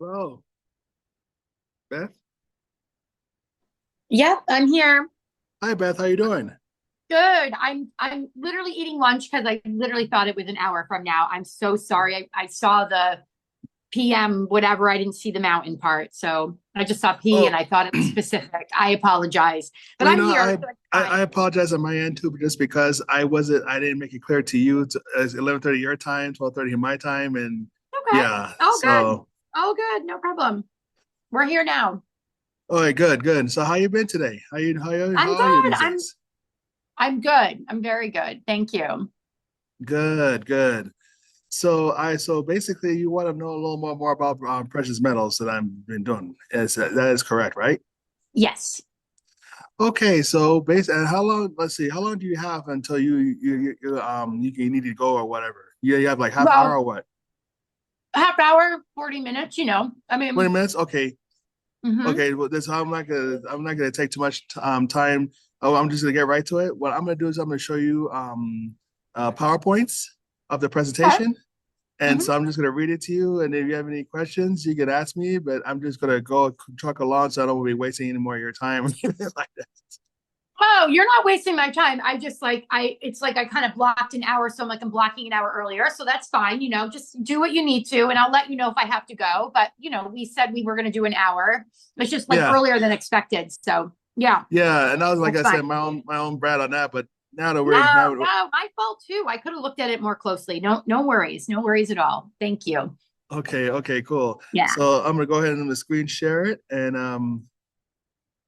Hello, Beth. Yep, I'm here. Hi, Beth. How you doing? Good. I'm literally eating lunch because I literally thought it was an hour from now. I'm so sorry. I saw the PM whatever. I didn't see the mountain part. So I just saw P and Oh, I thought it was specific. I apologize. But well, I'm here, so it's I fine. apologize on my end too, just because I didn't make it clear to you. It's 11:30 your time, 12:30 my time, and Okay. yeah. Oh good. So, Oh good. No problem. We're here now. all right, good, good. So, how you been today? I'm How are you good. these I'm days? I'm good. I'm very good. Thank you. Good, good. So basically, you want to know a little more about precious metals that I've been doing. That is correct, right? Yes. Okay, so and how long? Let's see, how long do you have until you need to go or whatever? You have like half hour Well, or what? half hour, 40 minutes, you know. I 20 mean, minutes? Okay, hmm okay. Well, this I'm not gonna take too much time. Oh, I'm just gonna get right to it. What I'm gonna do is I'm gonna show you PowerPoints of the okay. presentation, and hmm so I'm just gonna read it to you. And if you have any questions, you can ask me. But I'm just gonna go truck along, so I don't want to be wasting any more of your time like that. Oh, you're not wasting my time. I just like it's like I kind of blocked an hour, so I'm blocking an hour earlier. So that's fine, just do what you need to, and I'll let you know if I have to go. But we said we were gonna do an hour. It's just like Yeah. earlier than expected. So yeah, Yeah, and I was like that's I said, fine. my own brand on that. But now that No, we're now, no, my fault too. I could have looked at it more closely. No, no worries. No worries at all. Thank you. okay, okay, cool. Yeah. So I'm gonna go ahead and I'm gonna screen share it, and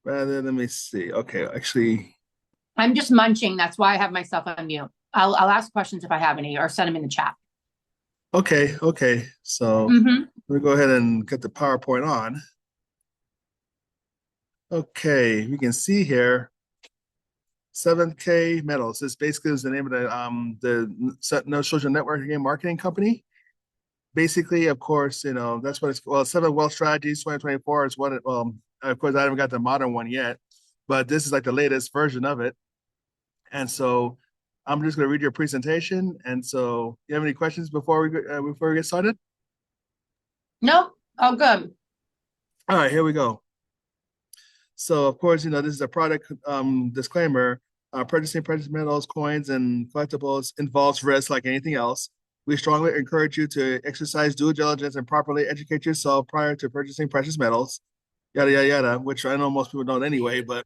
rather let me see. Okay, actually, I'm just munching. That's why I have myself on mute. I'll ask questions if I have any or send them in the chat. okay, okay. So Mm-hmm. let me go ahead and get the PowerPoint on. Okay, we can see here 7K Metals. This basically is the name of the no social networking and marketing company. Basically, of course, that's what it's Seven Wealth Strategies 2024 is what it of course I haven't got the modern one yet, but this is like the latest version of it. And so I'm just going to read your presentation. And so, you have any questions before we get started? Nope. Oh, good. All right, here we go. So, of course, this is a product disclaimer. Purchasing precious metals, coins, and collectibles involves risk like anything else. We strongly encourage you to exercise due diligence and properly educate yourself prior to purchasing precious metals, yada, yada, yada, which I know most people don't anyway. But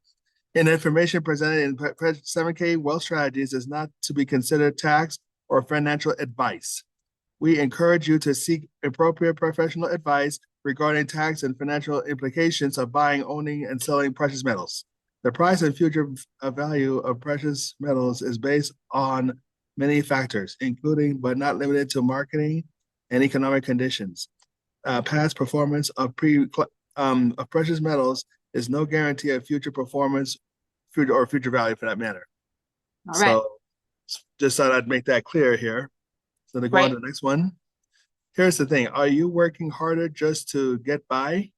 information presented in 7K Wealth Strategies is not to be considered tax or financial advice. We encourage you to seek appropriate professional advice regarding tax and financial implications of buying, owning, and selling precious metals. The price and future value of precious metals is based on many factors, including but not limited to marketing and economic conditions. Past performance of precious metals is no guarantee of future performance, future value for that matter. All right. So, just thought I'd make that clear here. So to go on to Great. the next one. Here's the thing. Are you working harder just to get by?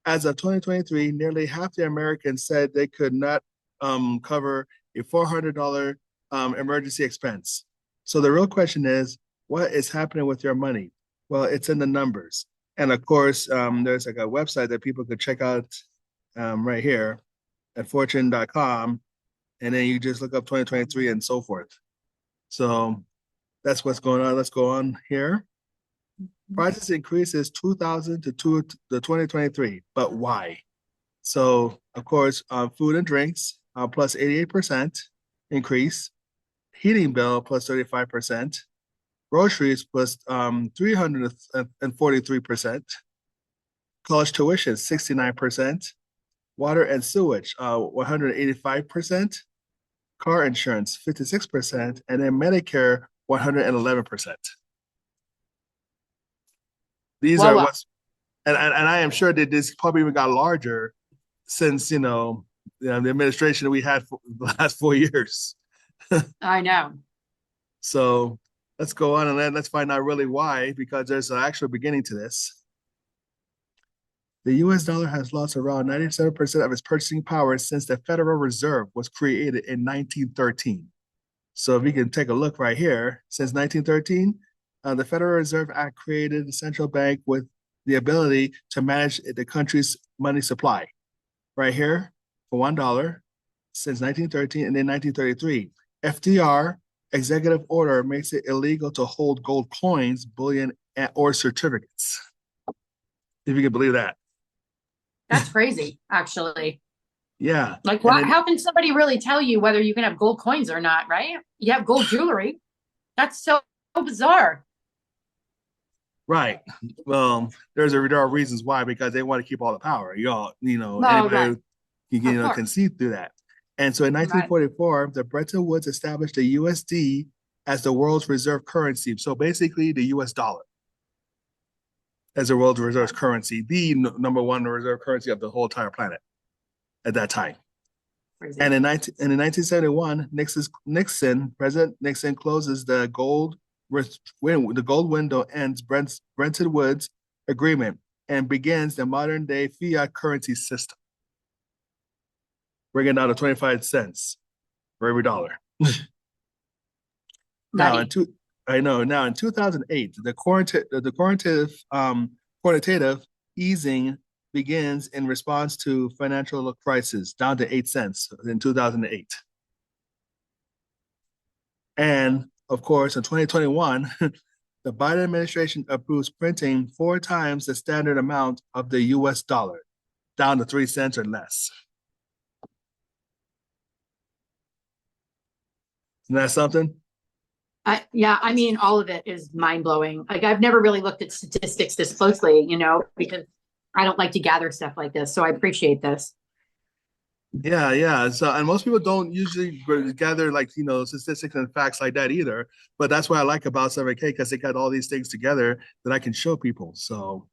As of 2023, nearly half the Americans said they could not cover a $400 emergency expense. So the real question is, what is happening with your money? Well, it's in the numbers. And of course, there's like a website that people could check out right here at fortune.com. And then you just look up 2023 and so forth. So that's what's going on. Let's go on here. Prices increases 2000 to 2023, but why? So, of course, food and drinks plus 88% increase, heating bill plus 35%, groceries plus 343%, college tuition 69%, water and sewage 185%, car insurance 56%, and then Medicare 111%. These Whoa, are whoa. what's and I am sure that this probably even got larger since the administration we had for the last 4 years. I know. So let's go on and let's find out really why, because there's an actual beginning to this. The US dollar has lost around 97% of its purchasing power since the Federal Reserve was created in 1913. So if you can take a look right here, since 1913, the Federal Reserve Act created the central bank with the ability to manage the country's money supply. Right here, for $1 since 1913, and then 1933, FDR executive order makes it illegal to hold gold coins, bullion, or certificates. If you can believe that. That's crazy, actually. Yeah. Like, And what? then, How can somebody really tell you whether you can have gold coins or not? Right? You have gold jewelry. That's so bizarre. right. Well, there are reasons why, because they want to keep all the power. Oh, right. Anybody Of course. can see through that. And so in Right. 1944, the Bretton Woods established the USD as the world's reserve currency. So basically, the US dollar as the world's reserve currency, the number one reserve currency of the whole entire planet at that time. And Crazy. in 1971, President Nixon closes the gold window, ends Bretton Woods agreement, and begins the modern day fiat currency system, bringing down to 25 cents for every dollar. Now, Nutty. now in 2008, quantitative easing begins in response to financial crisis, down to 8 cents in 2008. And of course, in 2021, the Biden administration approves printing 4 times the standard amount of the US dollar, down to 3 cents or less. Isn't that something? Yeah, I mean, all of it is mind blowing. Like, I've never really looked at statistics this closely, because I don't like to gather stuff like this. So I appreciate this. Yeah, yeah. So, and most people don't usually gather statistics and facts like that either. But that's what I like about 7K, because they got all these things together that I can show people. So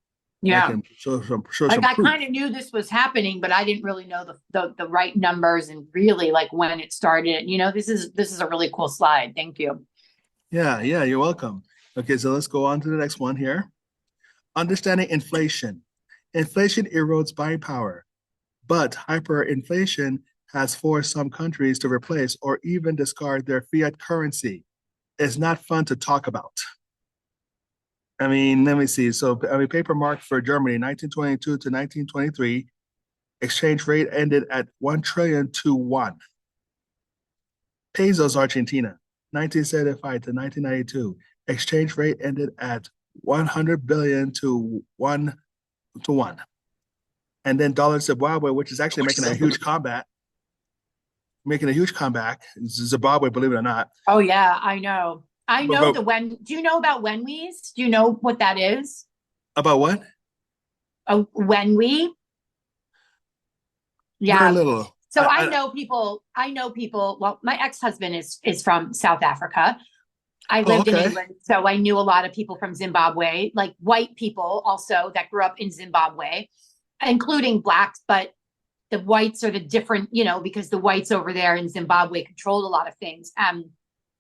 I Yeah. can show Like, some I proof. kind of knew this was happening, but I didn't really know the right numbers and really like when it started. This is a really cool slide. Thank you. Yeah, yeah. You're welcome. Okay, so let's go on to the next one here. Understanding inflation. Inflation erodes buying power, but hyperinflation has forced some countries to replace or even discard their fiat currency. It's not fun to talk about. I mean, let me see. So, paper mark for Germany, 1922 to 1923, exchange rate ended at 1 trillion to 1. Pesos, Argentina, 1975 to 1992, exchange rate ended at 100 billion to 1 to 1. And then dollar Zimbabwe, which is actually making a huge comeback. Zimbabwe, believe it or not. Oh yeah, I know. I But, know but the when. Do you know about Wenwees? Do you know what that is? about what? A Wenwee? Very Yeah. little. So I know people. I know people. Well, my ex-husband is from South Africa. I Oh, lived in okay. England, so I knew a lot of people from Zimbabwe, like white people also that grew up in Zimbabwe, including blacks. But the whites are the different, because the whites over there in Zimbabwe controlled a lot of things.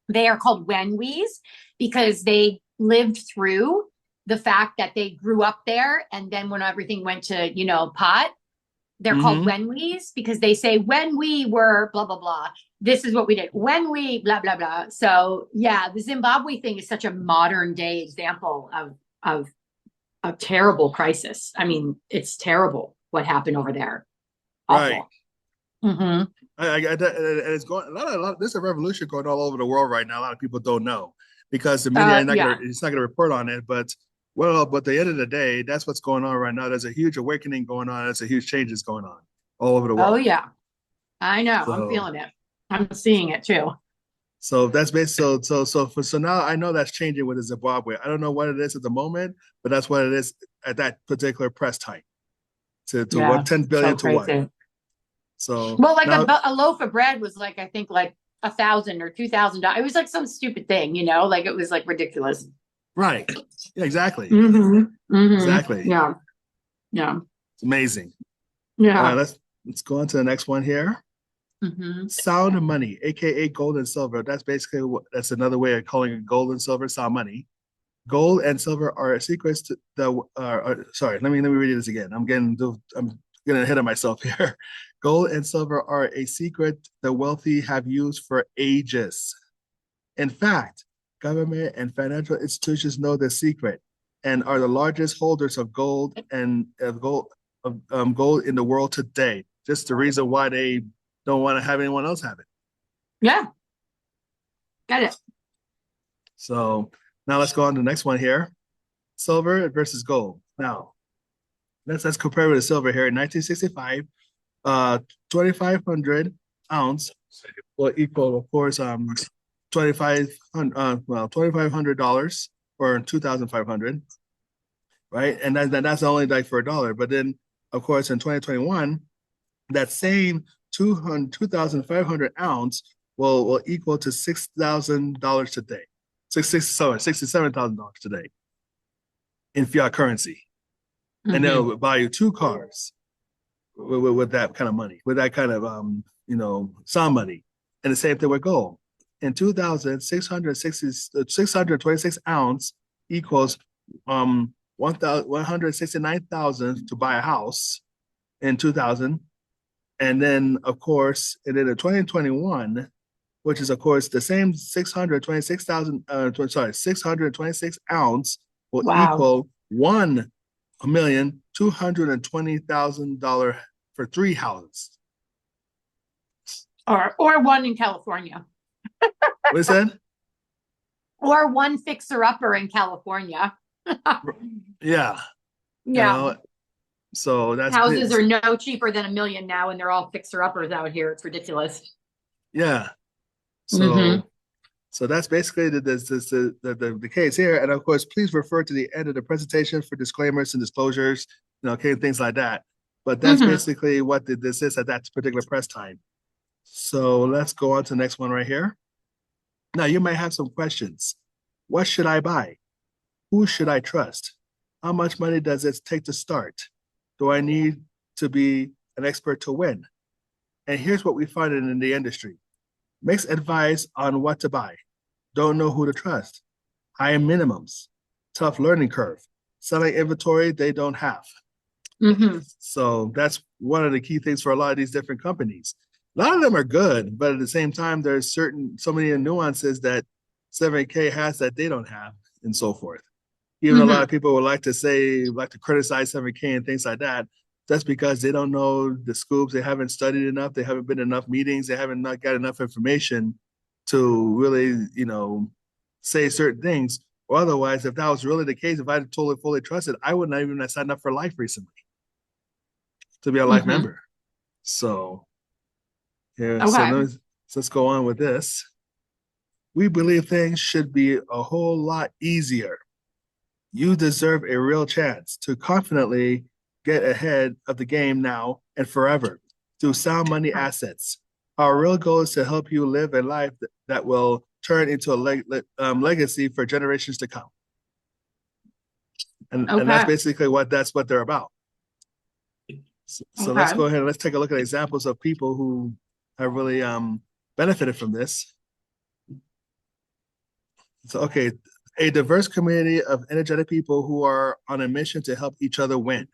They are called Wenwees because they lived through the fact that they grew up there, and then when everything went to pot, they're called Mm-hmm. Wenwees because they say when we were blah blah blah. This is what we did when we blah blah blah. So yeah, the Zimbabwe thing is such a modern day example of a terrible crisis. I mean, it's terrible what happened over there. Right. Awful. Mm-hmm. And it's going there's a revolution going all over the world right now. A lot of people don't know because the media is not gonna Yeah. it's not gonna report on it. But at the end of the day, that's what's going on right now. There's a huge awakening going on. There's a huge changes going on all over the Oh world. yeah. I know. I'm So feeling it. I'm seeing it too. that's based so now I know that's changing with the Zimbabwe. I don't know what it is at the moment, but that's what it is at that particular press time to Yeah. 110 So billion to 1. crazy. So Well, like now a loaf of bread was like I think like 1,000 or $2,000. It was like some stupid thing, like it was like ridiculous. right. Yeah, exactly. Mm-hmm. Mm-hmm. Exactly. Yeah. Yeah. It's amazing. All right, Yeah. let's go on to the next one here. Mm-hmm. Sound money, aka gold and silver. That's another way of calling it gold and silver. Sound money. Gold and silver are secrets to the. Sorry, let me read this again. I'm getting ahead of myself here. Gold and silver are a secret the wealthy have used for ages. In fact, government and financial institutions know the secret. and are the largest holders of gold in the world today. Just the reason why they don't want to have anyone else have it. Yeah. Got it. So now let's go on to the next one here. Silver versus gold. Now, let's compare with the silver here. In 1965, 2,500 ounce will equal, of course, $2,500 or 2,500, right? And that's only like for $1. But then, of course, in 2021, that same 2,500 ounce will equal to $6,000 today. $67,000 today in fiat currency. Mm-hmm. And they'll buy you 2 cars with that kind of money, with that kind of sound money. And the same thing with gold. In 2000, 626 ounce equals 169,000 to buy a house in 2000. And then, of course, and then in 2021, which is, of course, the same 626 ounce will equal $1,220,000 for 3 houses. Or one in California. What is that? Or one fixer-upper in California. Yeah. Yeah. So that's houses are no cheaper than $1 million now, and they're all fixer-uppers out here. It's ridiculous. Yeah. So so that's basically the case here. And of course, please refer to the end of the presentation for disclaimers and disclosures, things like that. But that's basically what this is at that particular press time. So let's go on to the next one right here. Now, you might have some questions. What should I buy? Who should I trust? How much money does it take to start? Do I need to be an expert to win? And here's what we find in the industry. Mixed advice on what to buy. Don't know who to trust. High minimums. Tough learning curve. Selling inventory they don't have. So that's one of the key things for a lot of these different companies. A lot of them are good, but at the same time, there's so many nuances that 7K has that they don't have, and so forth. Even a lot of people would like to criticize 7K and things like that. That's because they don't know the scoops. They haven't studied enough. They haven't been in enough meetings. They haven't not got enough information to really, say certain things. Or otherwise, if that was really the case, if I totally fully trusted, I would not even have signed up for life recently to be a life member. So, yeah. Okay. So let's go on with this. We believe things should be a whole lot easier. You deserve a real chance to confidently get ahead of the game now and forever through sound money assets. Our real goal is to help you live a life that will turn into a legacy for generations to come. And that's basically what they're about. So let's go ahead and let's take a look at examples of people who have really benefited from this. So, a diverse community of energetic people who are on a mission to help each other win.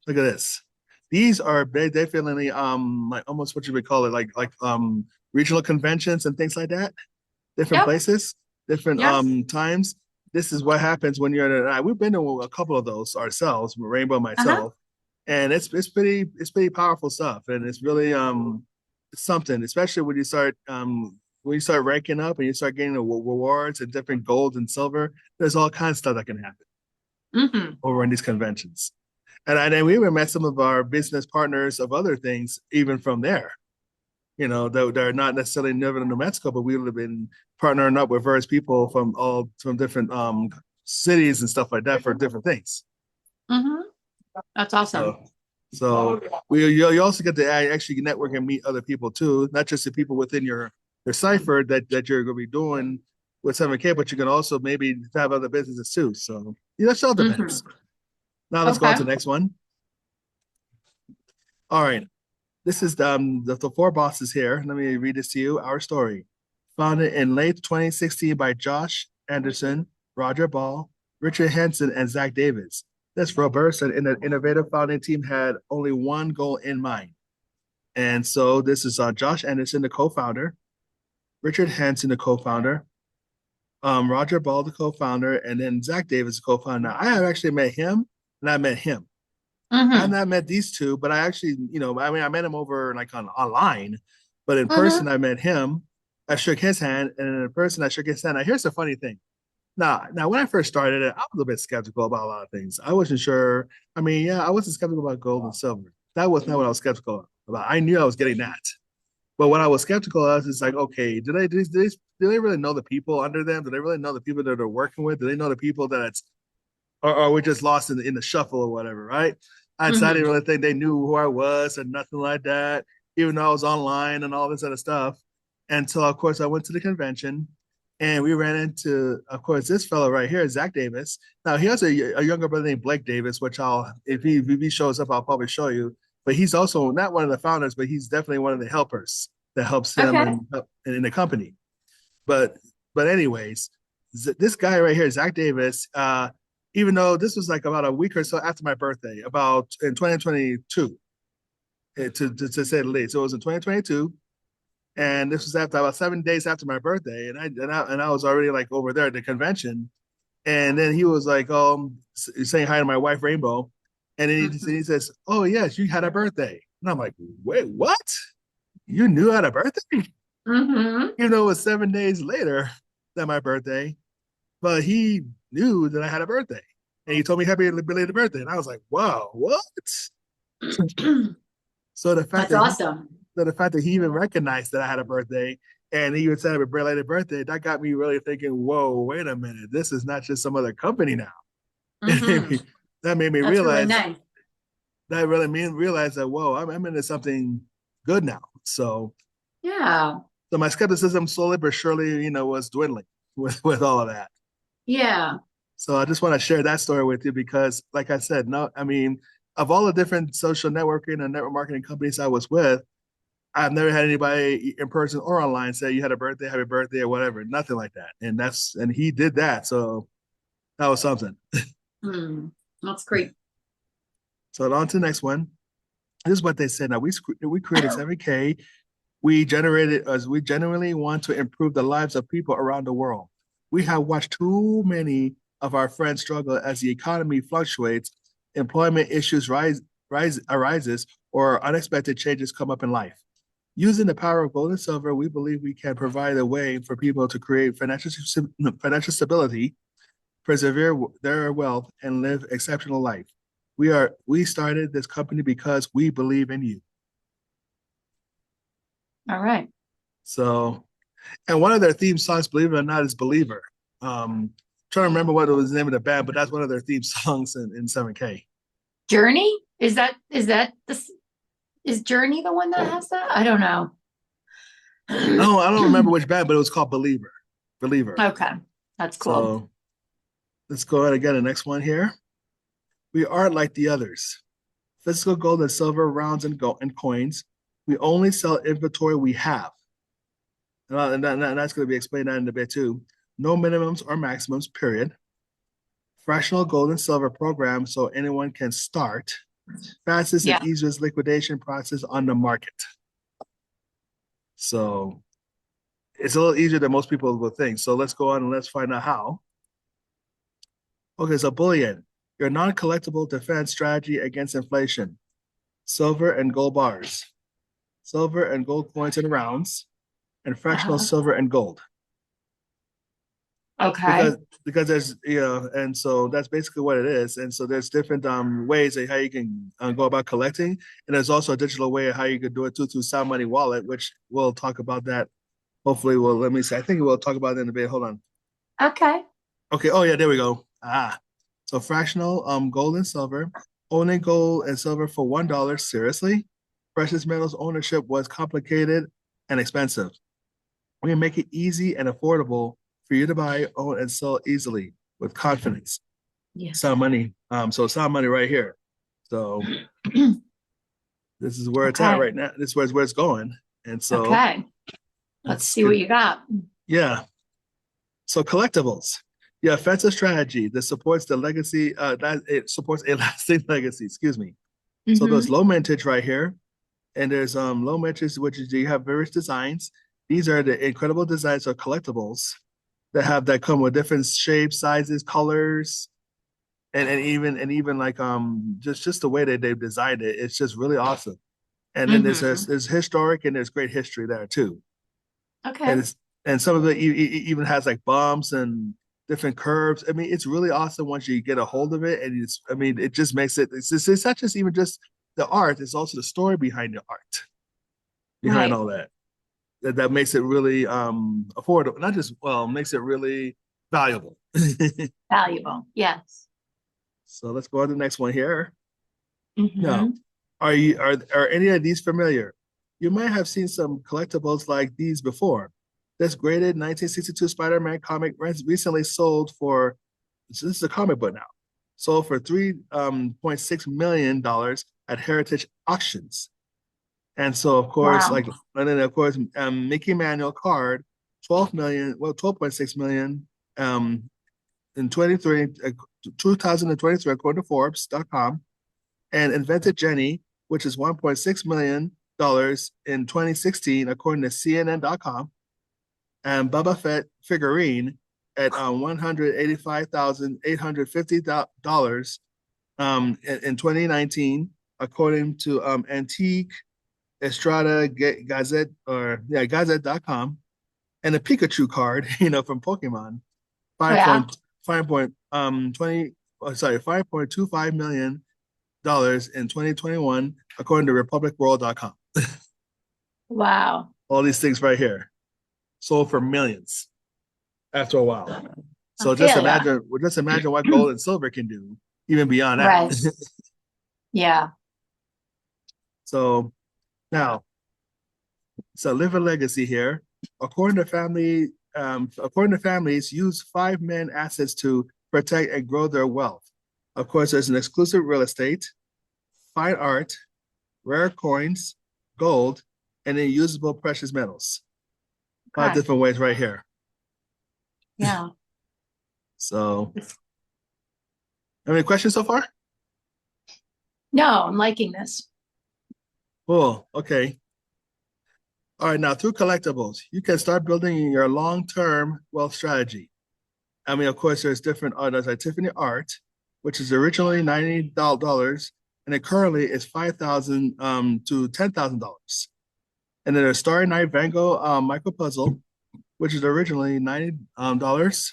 Look at this. These are definitely like almost what you would call it, like regional conventions and things like that. Different places, different times. This is what happens when you're in we've been to a couple of those ourselves, Rainbow and myself. And it's pretty powerful stuff. And it's really something, especially when you start ranking up and you start getting the rewards and different gold and silver. There's all kinds of stuff that can happen over in these conventions. And then we even met some of our business partners of other things, even from there. They're not necessarily living in New Mexico, but we would have been partnering up with various people from different cities and stuff like that for different things. That's awesome. So you also get to actually network and meet other people too, not just the people within your cipher that you're going to be doing with 7K, but you can also maybe have other businesses too. So it all depends. Now let's go on to the next one. All right. This is the 4 bosses here. Let me read this to you. Our story. Founded in late 2016 by Josh Anderson, Roger Ball, Richard Henson, and Zach Davis. This robust and innovative founding team had only one goal in mind. And so this is Josh Anderson, the co-founder, Richard Henson, the co-founder, Roger Ball, the co-founder, and then Zach Davis, the co-founder. Now, I have actually met him, and I met him. I have Mm-hmm. not met these two, but I actually, I mean, I met him over like on online, but in Mm-hmm. person, I met him. I shook his hand, and in person, I shook his hand. Now, here's the funny thing. Now, when I first started it, I was a bit skeptical about a lot of things. I wasn't sure. I mean, yeah, I wasn't skeptical about gold and silver. That was not what I was skeptical about. I knew I was getting that. But what I was skeptical of is like, okay, do they really know the people under them? Do they really know the people that they're working with? Do they know the people that it's, or are we just lost in the shuffle or whatever, right? I didn't Mm-hmm. really think they knew who I was or nothing like that, even though I was online and all this other stuff. Until, of course, I went to the convention and we ran into, of course, this fellow right here, Zach Davis. Now, he has a younger brother named Blake Davis, which if he shows up, I'll probably show you. But he's also not one of the founders, but he's definitely one of the helpers that helps him Okay. and in the company. But anyways, this guy right here, Zach Davis, even though this was like about a week or so after my birthday, about in 2022, to say the least. So it was in 2022, and this was after about 7 days after my birthday, and I was already like over there at the convention, and then he was like, saying hi to my wife Rainbow, and then Mm-hmm. he says, "Oh yes, you had a birthday," and I'm like, "Wait, what? You knew I had a birthday?" Mm-hmm. Even though it was 7 days later than my birthday, but he knew that I had a birthday. And he told me happy belated birthday. And I was like, wow, what? So the fact That's that he awesome. so the fact that he even recognized that I had a birthday and he would say a belated birthday, that got me really thinking, whoa, wait a minute. This is not just some other company now. Mm-hmm. That made me That's really realize nice. that really made me realize that whoa, I'm into something good now. Yeah. So my skepticism slowly but surely, was dwindling with all of that. Yeah. So I just want to share that story with you because, like I said, no, I mean, of all the different social networking and network marketing companies I was with, I've never had anybody in person or online say you had a birthday, happy birthday, or whatever. Nothing like that. And he did that. So that was something. Mm. That's great. So on to the next one. This is what they said. Now we created 7K. We generated as we genuinely want to improve the lives of people around the world. We have watched too many of our friends struggle as the economy fluctuates, employment issues arises, or unexpected changes come up in life. Using the power of gold and silver, we believe we can provide a way for people to create financial stability, persevere their wealth, and live exceptional life. We started this company because we believe in you. All right. So, and one of their theme songs, believe it or not, is "Believer." Trying to remember what was the name of the band, but that's one of their theme songs in 7K. Journey? Is that this is Journey the one that has that? I don't know. I don't remember which band, but it was called "Believer." Believer. Okay. That's cool. So let's go ahead and get the next one here. We aren't like the others. Physical gold and silver rounds and gold and coins. We only sell inventory we have. And that's going to be explained that in a bit too. No minimums or maximums, period. Fractional gold and silver program so anyone can start. Fastest and Yeah. easiest liquidation process on the market. So it's a little easier than most people will think. So let's go on and let's find out how. Okay, so bullion, your non-collectible defense strategy against inflation. Silver and gold bars, silver and gold coins and rounds, and fractional Uh-huh. silver and gold. Okay. Because there's and so that's basically what it is. And so there's different ways of how you can go about collecting, and there's also a digital way of how you could do it too through Sound Money Wallet, which we'll talk about that. Hopefully, well, let me see. I think we'll talk about it in a bit. Hold on. Okay. Okay. Oh yeah, there we go. So fractional gold and silver, owning gold and silver for $1. Seriously, precious metals ownership was complicated and expensive. We make it easy and affordable for you to buy, own, and sell easily with confidence. Yeah. Sound money. So sound money right here. So this is where it's at Okay. right now. This is where it's going. And so Okay. Let's let's see what get you got. yeah. So collectibles. The offensive strategy that supports the legacy, that it supports a lasting legacy, excuse me. So there's Mm-hmm. low mintage right here. And there's low mintage, which is you have various designs. These are the incredible designs of collectibles. that come with different shapes, sizes, colors, and even like just the way that they've designed it. It's just really awesome. And then Mm-hmm. there's historic and there's great history there too. And Okay. it's and some of it even has like bumps and different curves. I mean, it's really awesome once you get a hold of it, and it's I mean, it just makes it. It's not just even just the art; it's also the story behind the art, behind Right. all that. That makes it really affordable. Not just well, makes it really valuable. Valuable. Yes. So let's go on to the next one here. Now, Mm-hmm. are any of these familiar? You might have seen some collectibles like these before. This graded 1962 Spider-Man comic recently sold for, so this is a comic book now, sold for $3.6 million at Heritage Auctions. And so, of course, Wow. like, and then of course, Mickey Manual card, 12.6 million in 2023, according to Forbes.com, and Invented Jenny, which is $1.6 million in 2016, according to CNN.com, and Bubba Fett figurine at $185,850 in 2019, according to Antique Estrada Gazette Gazette.com, and a Pikachu card, from Pokemon, five Yeah. point five point 20 sorry $5.25 million in 2021, according to republicworld.com. Wow. All these things right here sold for millions after a while. I So feel ya. just imagine what gold and silver can do, even beyond that. Right. Yeah. So now, so live a legacy here. According to families, use 5 main assets to protect and grow their wealth. Of course, there's an exclusive real estate, fine art, rare coins, gold, and then usable precious metals. Five Okay. different ways right here. Yeah. So, any questions so far? No, I'm liking this. Cool. Okay. All right. Now, through collectibles, you can start building your long-term wealth strategy. I mean, of course, there's different art. There's like Tiffany Art, which is originally $90, and it currently is 5,000 to $10,000. And then there's Starry Night Van Gogh micro puzzle, which is originally $90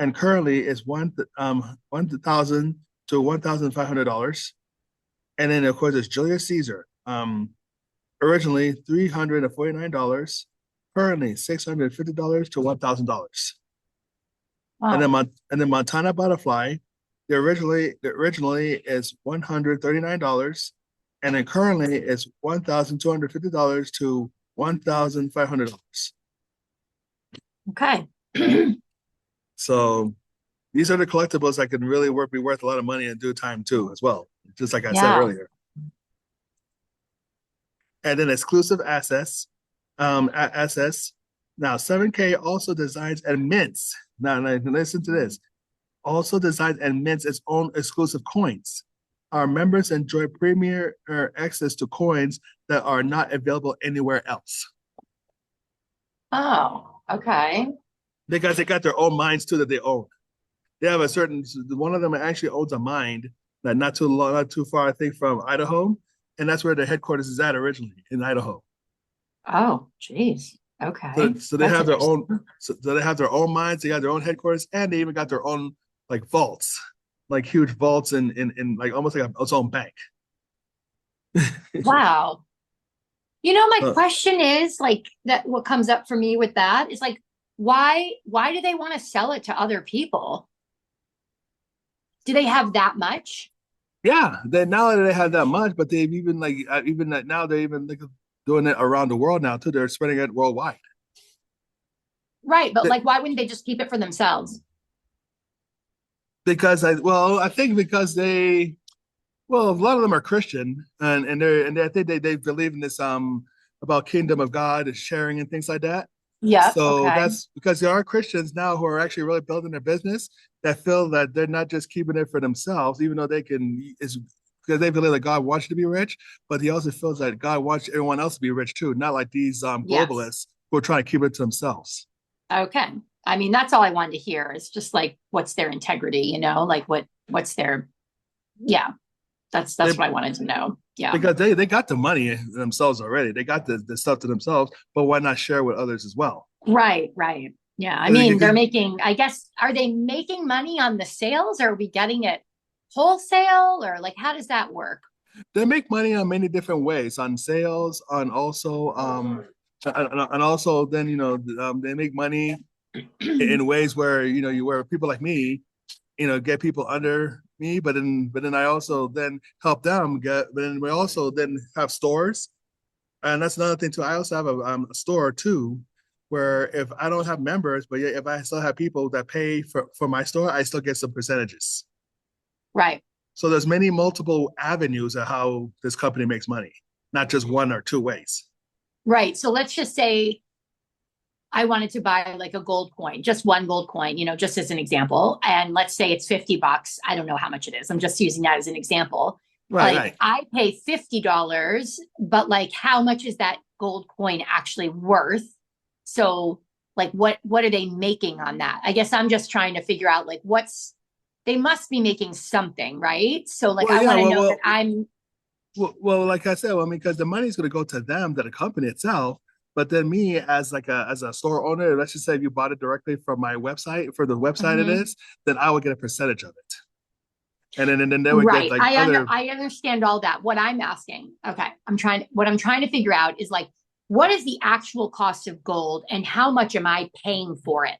and currently is 1,000 to $1,500. And then of course there's Julius Caesar, originally $349, currently $650 to $1,000. And Wow. then Montana Butterfly, the originally is $139, and then currently is $1,250 to $1,500. Okay. So these are the collectibles that can really be worth a lot of money in due time too, as well. Just like I said Yeah. earlier. And then exclusive assets. Now 7K also designs and mints. Now listen to this. Also designs and mints its own exclusive coins. Our members enjoy premier access to coins that are not available anywhere else Oh, okay. because they got their own mines too that they own. They have a certain one of them actually owns a mine that not too far, I think, from Idaho, and that's where the headquarters is at originally in Idaho. Oh, geez. So, Okay. so they That's have their own, interesting. so they have their own mines. They got their own headquarters, and they even got their own like vaults, like huge vaults in like almost like its own bank. Wow. My Uh, question is like that what comes up for me with that is like why do they want to sell it to other people? Do they have that much? yeah, they now that they have that much, but they've even like even that now they're even like doing it around the world now too. They're spreading it worldwide. Right, but like why wouldn't they just keep it for themselves? Because I think because a lot of them are Christian, and I think they believe in this about kingdom of God and sharing and things like that. Yep, So okay. that's because there are Christians now who are actually really building their business that feel that they're not just keeping it for themselves, even though they can is because they believe that God wants you to be rich, but he also feels that God wants everyone else to be rich too, not like these Yes. globalists who are trying to keep it to themselves. Okay. I mean, that's all I wanted to hear. It's just like, what's their integrity, like what's their, yeah, They, that's what I wanted to know. Yeah. because they got the money themselves already. They got the stuff to themselves, but why not share with others as well? Right, right. Yeah. I mean, they're Because making, I guess, are they making money on the sales or are we getting it wholesale or like how does that work? they make money on many different ways, on sales, on also and also then they make money in ways where you where people like me get people under me, but then I also then help them get. But then we also then have stores, and that's another thing too. I also have a store too, where if I don't have members, but yet if I still have people that pay for my store, I still get some percentages. Right. So there's many multiple avenues of how this company makes money, not just one or two ways. Right. So let's just say I wanted to buy like a gold coin, just one gold coin, just as an example. And let's say it's $50. I don't know how much it is. I'm just using that as an example. Right, Like right. I pay $50, but like how much is that gold coin actually worth? So like what are they making on that? I guess I'm just trying to figure out like they must be making something, right? So like Well, I yeah. want to Well, know that well, I'm well, like I said, well, I mean, because the money's going to go to them, to the company itself. But then me, as like a store owner, let's just say if you bought it directly from my website for the website it Mhm. is, then I would get a percentage of it, and then they would get Right. like other. I understand all that. What I'm asking, okay, what I'm trying to figure out is like what is the actual cost of gold and how much am I paying for it?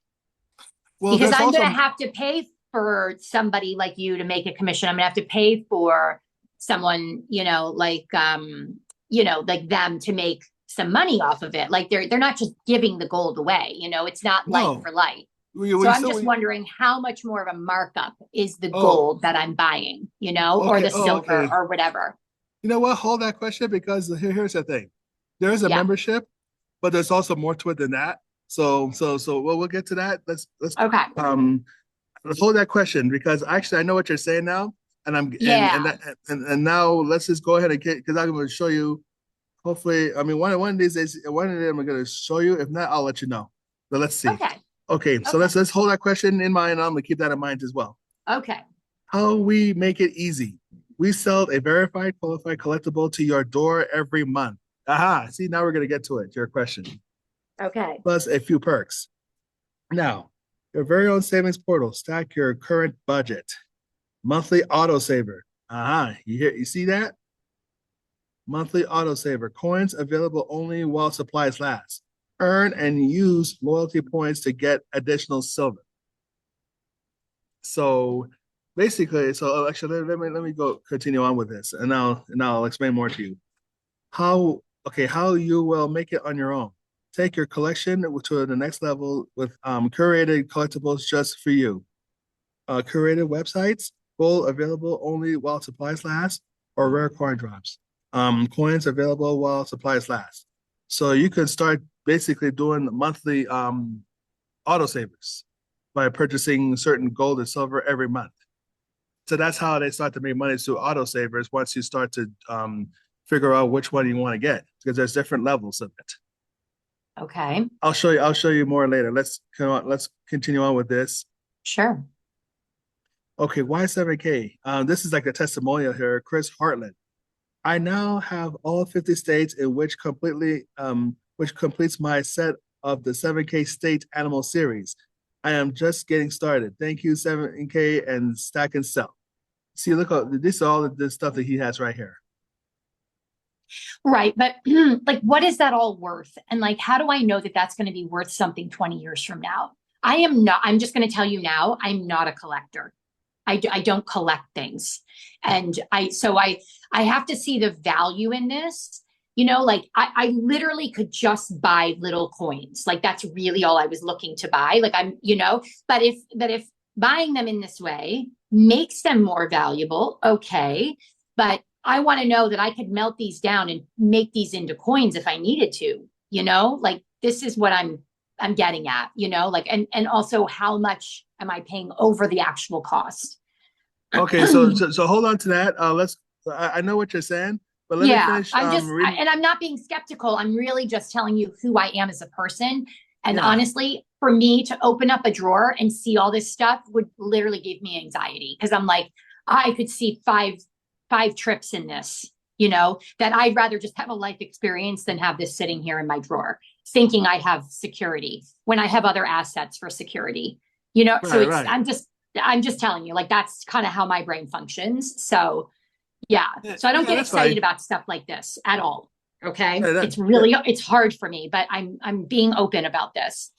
Well, Because there's I'm going to also have to pay for somebody like you to make a commission. I'm going to have to pay for someone, like them to make some money off of it. Like they're not just giving the gold away, it's not light no. for light. So We I'm still just we wondering how much more of a markup is the oh gold that I'm buying, or okay the silver okay. or whatever. You know what? Hold that question because here's the thing. There is a Yeah. membership, but there's also more to it than that. So we'll get to that. Let's Okay. um hold that question because actually I know what you're saying now, and I'm and Yeah. that and now let's just go ahead and get because I'm going to show you. Hopefully, I mean one of these days, one of them I'm going to show you. If not, I'll let you know. But let's see. Okay. Okay, so Okay. let's hold that question in mind. I'm going to keep that in mind as well. Okay. How we make it easy. We sell a verified, qualified collectible to your door every month. Aha. See, now we're going to get to it. Your question. Okay. Plus a few perks. Now, your very own savings portal. Stack your current budget. Monthly autosaver. Aha. You see that? Monthly autosaver. Coins available only while supplies last. Earn and use loyalty points to get additional silver. So basically, so actually let me go continue on with this and I'll explain more to you. How you will make it on your own. Take your collection to the next level with curated collectibles just for you. Curated websites, full available only while supplies last, or rare coin drops. Coins available while supplies last. So you can start basically doing monthly autosavers by purchasing certain gold and silver every month. So that's how they start to make money through autosavers once you start to figure out which one you want to get because there's different levels of it. Okay. I'll show you more later. Let's continue on with this. Sure. Okay, why 7K? This is like a testimonial here. Chris Hartland. I now have all 50 states in which completes my set of the 7K state animal series. I am just getting started. Thank you, 7K and Stack and Sell. See, look, this is all of the stuff that he has right here. Right. But like, what is that all worth? And like, how do I know that that's going to be worth something 20 years from now? I'm just going to tell you now, I'm not a collector. I don't collect things. And I have to see the value in this. Like I literally could just buy little coins. Like that's really all I was looking to buy. Like but if buying them in this way makes them more valuable, okay. But I want to know that I could melt these down and make these into coins if I needed to, like this is what I'm getting at, like and also how much am I paying over the actual cost? Okay, so hold on to that. I know what you're saying, but let me Yeah, finish reading. and I'm not being skeptical. I'm really just telling you who I am as a person. And Yeah. honestly, for me to open up a drawer and see all this stuff would literally give me anxiety because I'm like, I could see five trips in this, that I'd rather just have a life experience than have this sitting here in my drawer, thinking I have security when I have other assets for security. So Right, right. I'm just telling you, like that's kind of how my brain functions. So yeah. Yeah, So I don't yeah, get that's excited fine. about stuff like this at all. Okay. Yeah, yeah. It's hard for me, but I'm being open about this.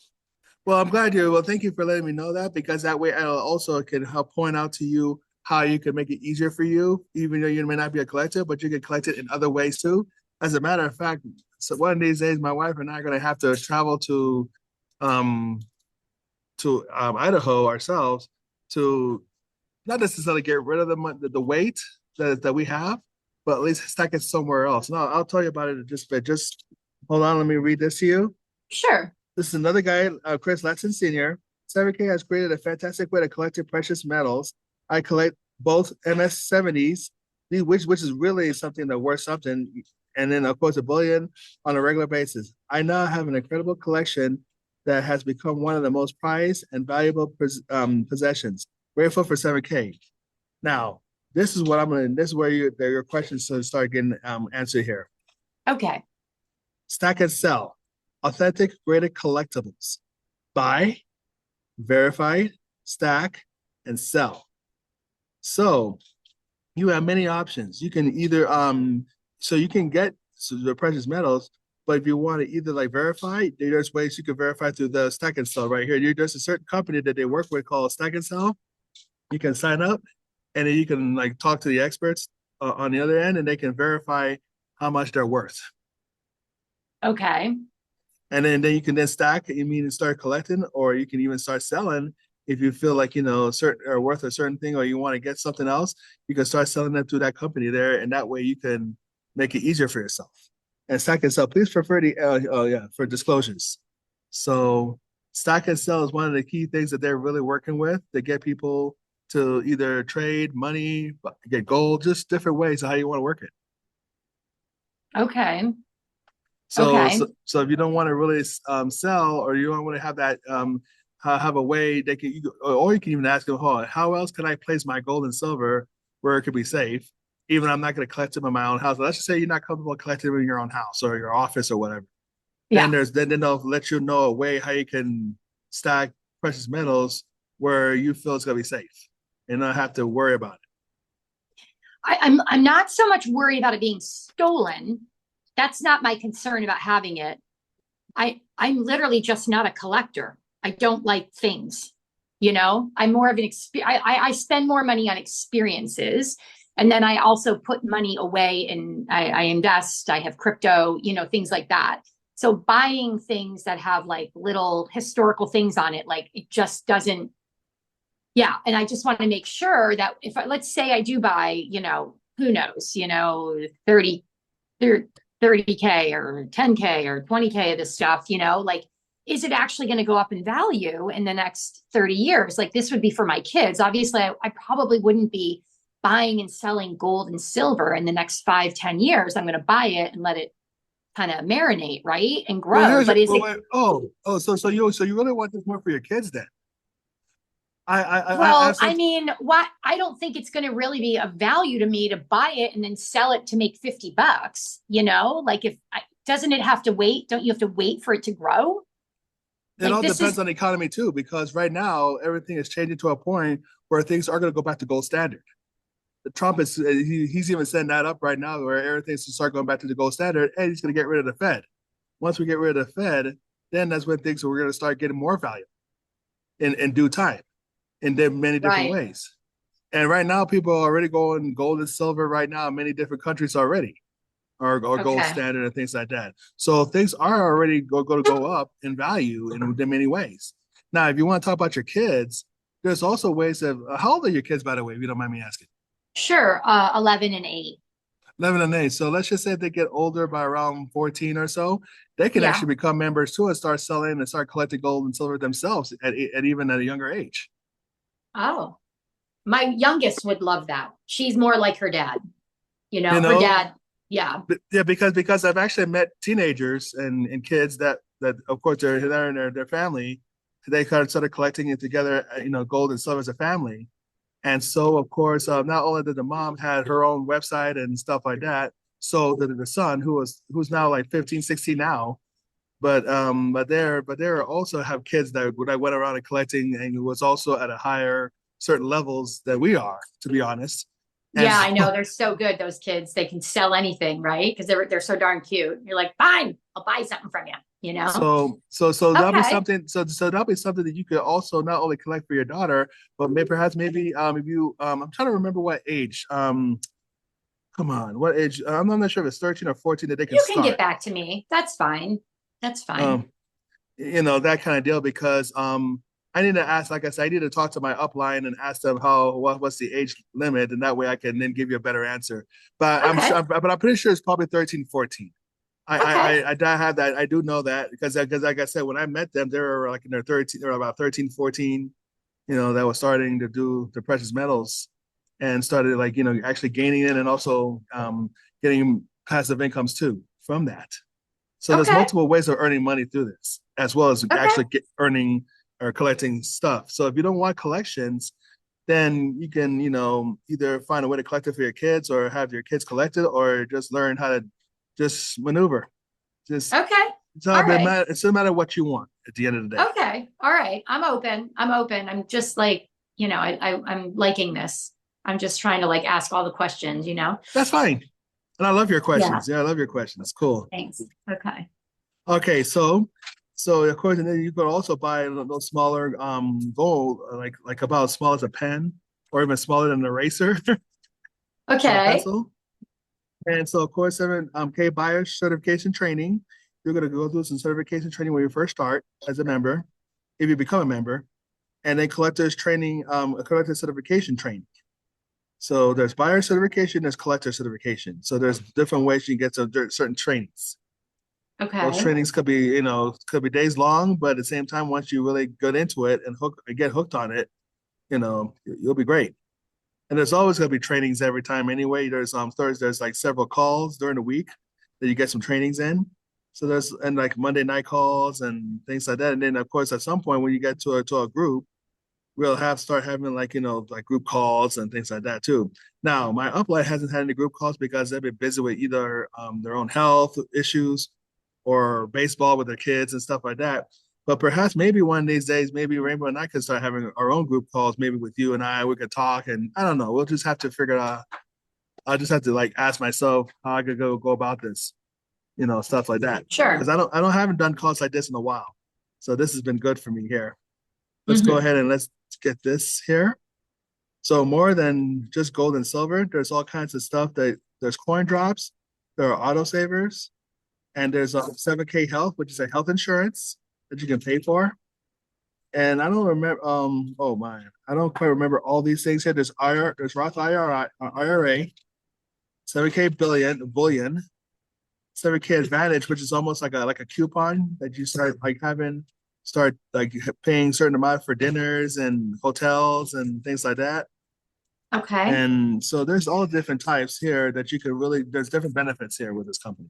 Well, I'm glad you. Well, thank you for letting me know that because that way I also can help point out to you how you can make it easier for you, even though you may not be a collector, but you can collect it in other ways too. As a matter of fact, so one of these days, my wife and I are going to have to travel um, Idaho ourselves to not necessarily get rid of the weight that we have, but at least stack it somewhere else. No, I'll tell you about it in just a bit. Just hold on, let me read this to you. Sure. This is another guy, Chris Letson Sr. 7K has created a fantastic way to collect precious metals. I collect both MS-70s, which is really something that worth something, and then of course a bullion on a regular basis. I now have an incredible collection that has become one of the most prized and valuable possessions. Grateful for 7K. Now, this is what I'm gonna. This is where your questions start getting answered here. Okay. Stack and sell. Authentic graded collectibles. Buy, verify, stack, and sell. So you have many options. You can either so you can get the precious metals, but if you want to either like verify, there's ways you can verify through the stack and sell right here. There's a certain company that they work with called Stack and Sell. You can sign up and then you can like talk to the experts on the other end and they can verify how much they're worth. Okay. And then you can then stack, you mean and start collecting, or you can even start selling if you feel like certain or worth a certain thing, or you want to get something else. You can start selling them to that company there, and that way you can make it easier for yourself. And stack and sell, please prefer the oh yeah for disclosures. So stack and sell is one of the key things that they're really working with to get people to either trade money, get gold, just different ways of how you want to work it. Okay. So, Okay. so, so if you don't want to really sell, or you don't want to have that have a way they can, or you can even ask them, oh, how else can I place my gold and silver where it could be safe? Even I'm not going to collect them in my own house. But let's just say you're not comfortable collecting them in your own house or your office or whatever. Yeah. Then they'll let you know a way how you can stack precious metals where you feel it's going to be safe and not have to worry about it. I'm not so much worried about it being stolen. That's not my concern about having it. I'm literally just not a collector. I don't like things. I'm more of an experience. I spend more money on experiences, and then I also put money away and I invest. I have crypto, things like that. So buying things that have like little historical things on it, like it just doesn't. Yeah, and I just want to make sure that if let's say I do buy, who knows, 30 30K or 10K or 20K of this stuff, like, is it actually going to go up in value in the next 30 years? Like, this would be for my kids. Obviously, I probably wouldn't be buying and selling gold and silver in the next 5, 10 years. I'm going to buy it and let it kind of marinate, right? And Well, grow. But is well, it, wait, so you really want this more for your kids then? I well, have I something. mean, what I don't think it's going to really be of value to me to buy it and then sell it to make $50, like if doesn't it have to wait? Don't you have to wait for it to grow? It Like all this depends is on the economy too, because right now everything is changing to a point where things are going to go back to gold standard. Trump is he's even setting that up right now, where everything's to start going back to the gold standard, and he's going to get rid of the Fed. Once we get rid of the Fed, then that's when things we're going to start getting more value in due time, in many different right. ways. And right now, people are already going gold and silver right now in many different countries already, or gold Okay. standard and things like that. So things are already going to go up in value in many ways. Now, if you want to talk about your kids, there's also ways of how old are your kids, by the way, if you don't mind me asking? Sure. 11 and 8. 11 and 8. So let's just say if they get older by around 14 or so, they can Yeah. actually become members too and start selling and start collecting gold and silver themselves at even at a younger age. Oh, my youngest would love that. She's more like her dad. You Her know, dad. Yeah. yeah, because I've actually met teenagers and kids that that of course they're there and their family. They kind of started collecting it together, gold and silver as a family. And so, of course, not only did the mom had her own website and stuff like that, so did the son, who's now like 15, 16 now. But they also have kids that went around and collecting and was also at a higher certain levels than we are, to be honest. And Yeah, I know. so They're so good, those kids. They can sell anything, right? Because they're so darn cute. You're like, fine, I'll buy something from you, you know? so that'll be Okay. something. So that'll be something that you could also not only collect for your daughter, but maybe if you I'm trying to remember what age. Come on, what age? I'm not sure if it's 13 or 14 that they can You can get start. back to me. That's fine. That's fine. Um, that kind of deal because I need to ask, like I said, I need to talk to my upline and ask them what's the age limit, and that way I can then give you a better answer. But I'm Okay. sure, but I'm pretty sure it's probably 13, 14. Okay. I have that. I do know that because like I said, when I met them, they were like in their 13 or about 13, 14. That was starting to do the precious metals and started like actually gaining it and also getting passive incomes too from that. So there's Okay. multiple ways of earning money through this, as well as Okay. actually earning or collecting stuff. So if you don't want collections, then you can, either find a way to collect it for your kids or have your kids collect it or just learn how to just maneuver. Just Okay. it's All not right. matter. It's no matter what you want at the end of the day. Okay. All right. I'm open. I'm open. I'm just like, I'm liking this. I'm just trying to like ask all the questions, you know? That's fine. And I love your Yeah. questions. Yeah, I love your questions. Cool. Thanks. Okay. Okay, so of course, and then you could also buy those smaller gold, like about as small as a pen, or even smaller than an eraser or a Okay. pencil. And so, of course, 7K buyer certification training. You're going to go through some certification training when you first start as a member, if you become a member, and then collectors training, collector certification training. So there's buyer certification, there's collector certification. So there's different ways you can get to certain trainings. Those Okay. trainings could be days long, but at the same time, once you really get into it and get hooked on it, you'll be great. And there's always going to be trainings every time anyway. There's like several calls during the week that you get some trainings in. So there's and like Monday night calls and things like that. And then of course at some point when you get to a group, we'll start having like like group calls and things like that too. Now my upline hasn't had any group calls because they've been busy with either their own health issues or baseball with their kids and stuff like that. But perhaps maybe one of these days, maybe Rainbow and I could start having our own group calls, maybe with you and I, we could talk and I don't know. We'll just have to figure it out. I'll just have to like ask myself how I could go about this, stuff like that. Because Sure. I don't haven't done calls like this in a while. So this has been good for me here. Let's go Hmm. ahead and let's get this here. So more than just gold and silver, there's all kinds of stuff there's coin drops, there are autosavers, and there's a 7K health, which is a health insurance that you can pay for. And I don't remember. Oh my, I don't quite remember all these things here. There's Roth IRA, 7K bullion, 7K Advantage, which is almost like a coupon that you start like paying certain amount for dinners and hotels and things like that. Okay. And so there's all different types here that you could really. There's different benefits here with this company.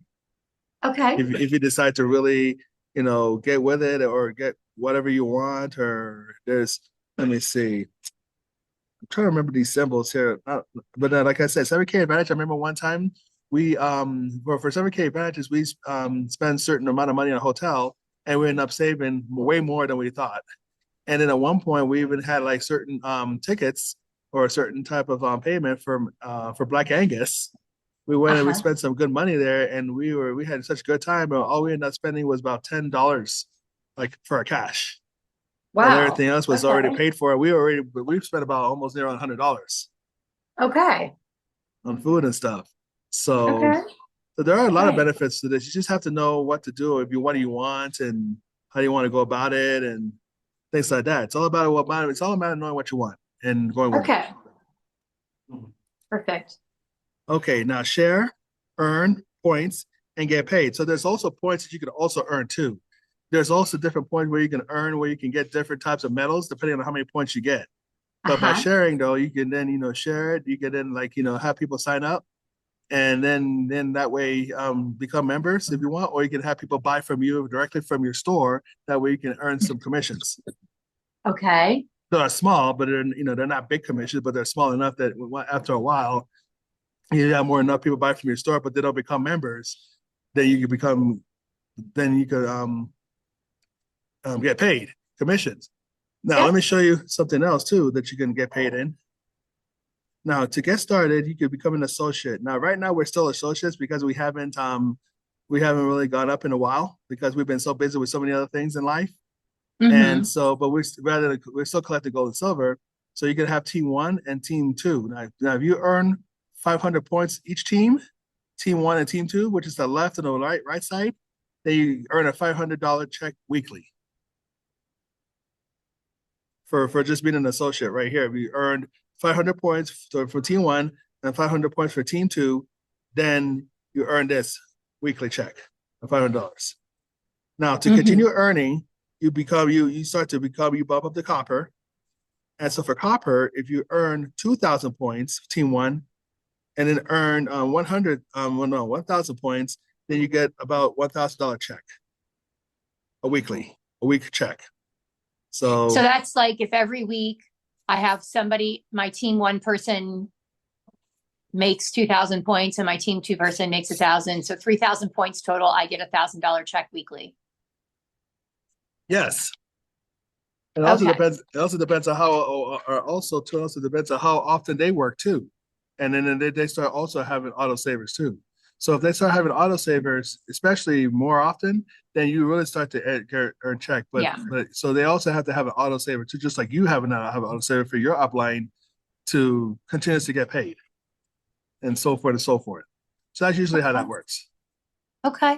Okay. If you decide to really get with it or get whatever you want or let me see, I'm trying to remember these symbols here. But like I said, 7K Advantage, I remember one time we for 7K Advantages we spend a certain amount of money on a hotel and we end up saving way more than we thought. And then at one point we even had like certain tickets or a certain type of payment for Black Angus. We went and we Uh-huh. spent some good money there, and we had such a good time. But all we ended up spending was about $10, like for our cash, and Wow. everything else was already Okay. paid for. We've spent about almost near $100 Okay. on food and stuff. So, Okay. so there are a lot of Okay. benefits to this. You just have to know what to do if you what do you want and how do you want to go about it and things like that. It's all about knowing what you want and going with it. Okay. Perfect. Okay, now share, earn points, and get paid. So there's also points that you can also earn too. There's also different points where you can earn, where you can get different types of medals depending on how many points you get. But by Uh-huh. sharing though, you can then share it. You can then have people sign up, and then that way become members if you want, or you can have people buy from you directly from your store. That way you can earn some commissions. Okay. They're small, but they're not big commissions, but they're small enough that after a while you have more enough people buy from your store, but they don't become members. Then you can become then you could get paid commissions. Now let Yep. me show you something else too that you can get paid in. Now, to get started, you could become an associate. Now, right now we're still associates because we haven't really gone up in a while because we've been so busy with so many other things in life. And Mm-hmm. so, but we're still collecting gold and silver. So you can have team one and team two. Now if you earn 500 points each team one and team two, which is the left and the right side, then you earn a $500 check weekly for just being an associate right here. If you earned 500 points for team one and 500 points for team two, then you earn this weekly check of $500. Now, to Mm-hmm. continue earning, you start to become you bump up the copper. And so for copper, if you earn 2,000 points, team one, and then earn 1,000 points, then you get about $1,000 check a week check. So So that's like if every week I have somebody, my team one person makes 2,000 points and my team two person makes 1,000. So 3,000 points total. I get $1,000 check weekly. yes, Okay. It also depends on how, or also too. Also depends on how often they work too, and then they start also having auto savers too. So if they start having auto savers, especially more often, then you really start to earn check. Yeah. But so they also have to have an auto saver too, just like you have an auto saver for your upline to continuously get paid, and so forth and so forth. So that's usually how that Okay. works. Okay.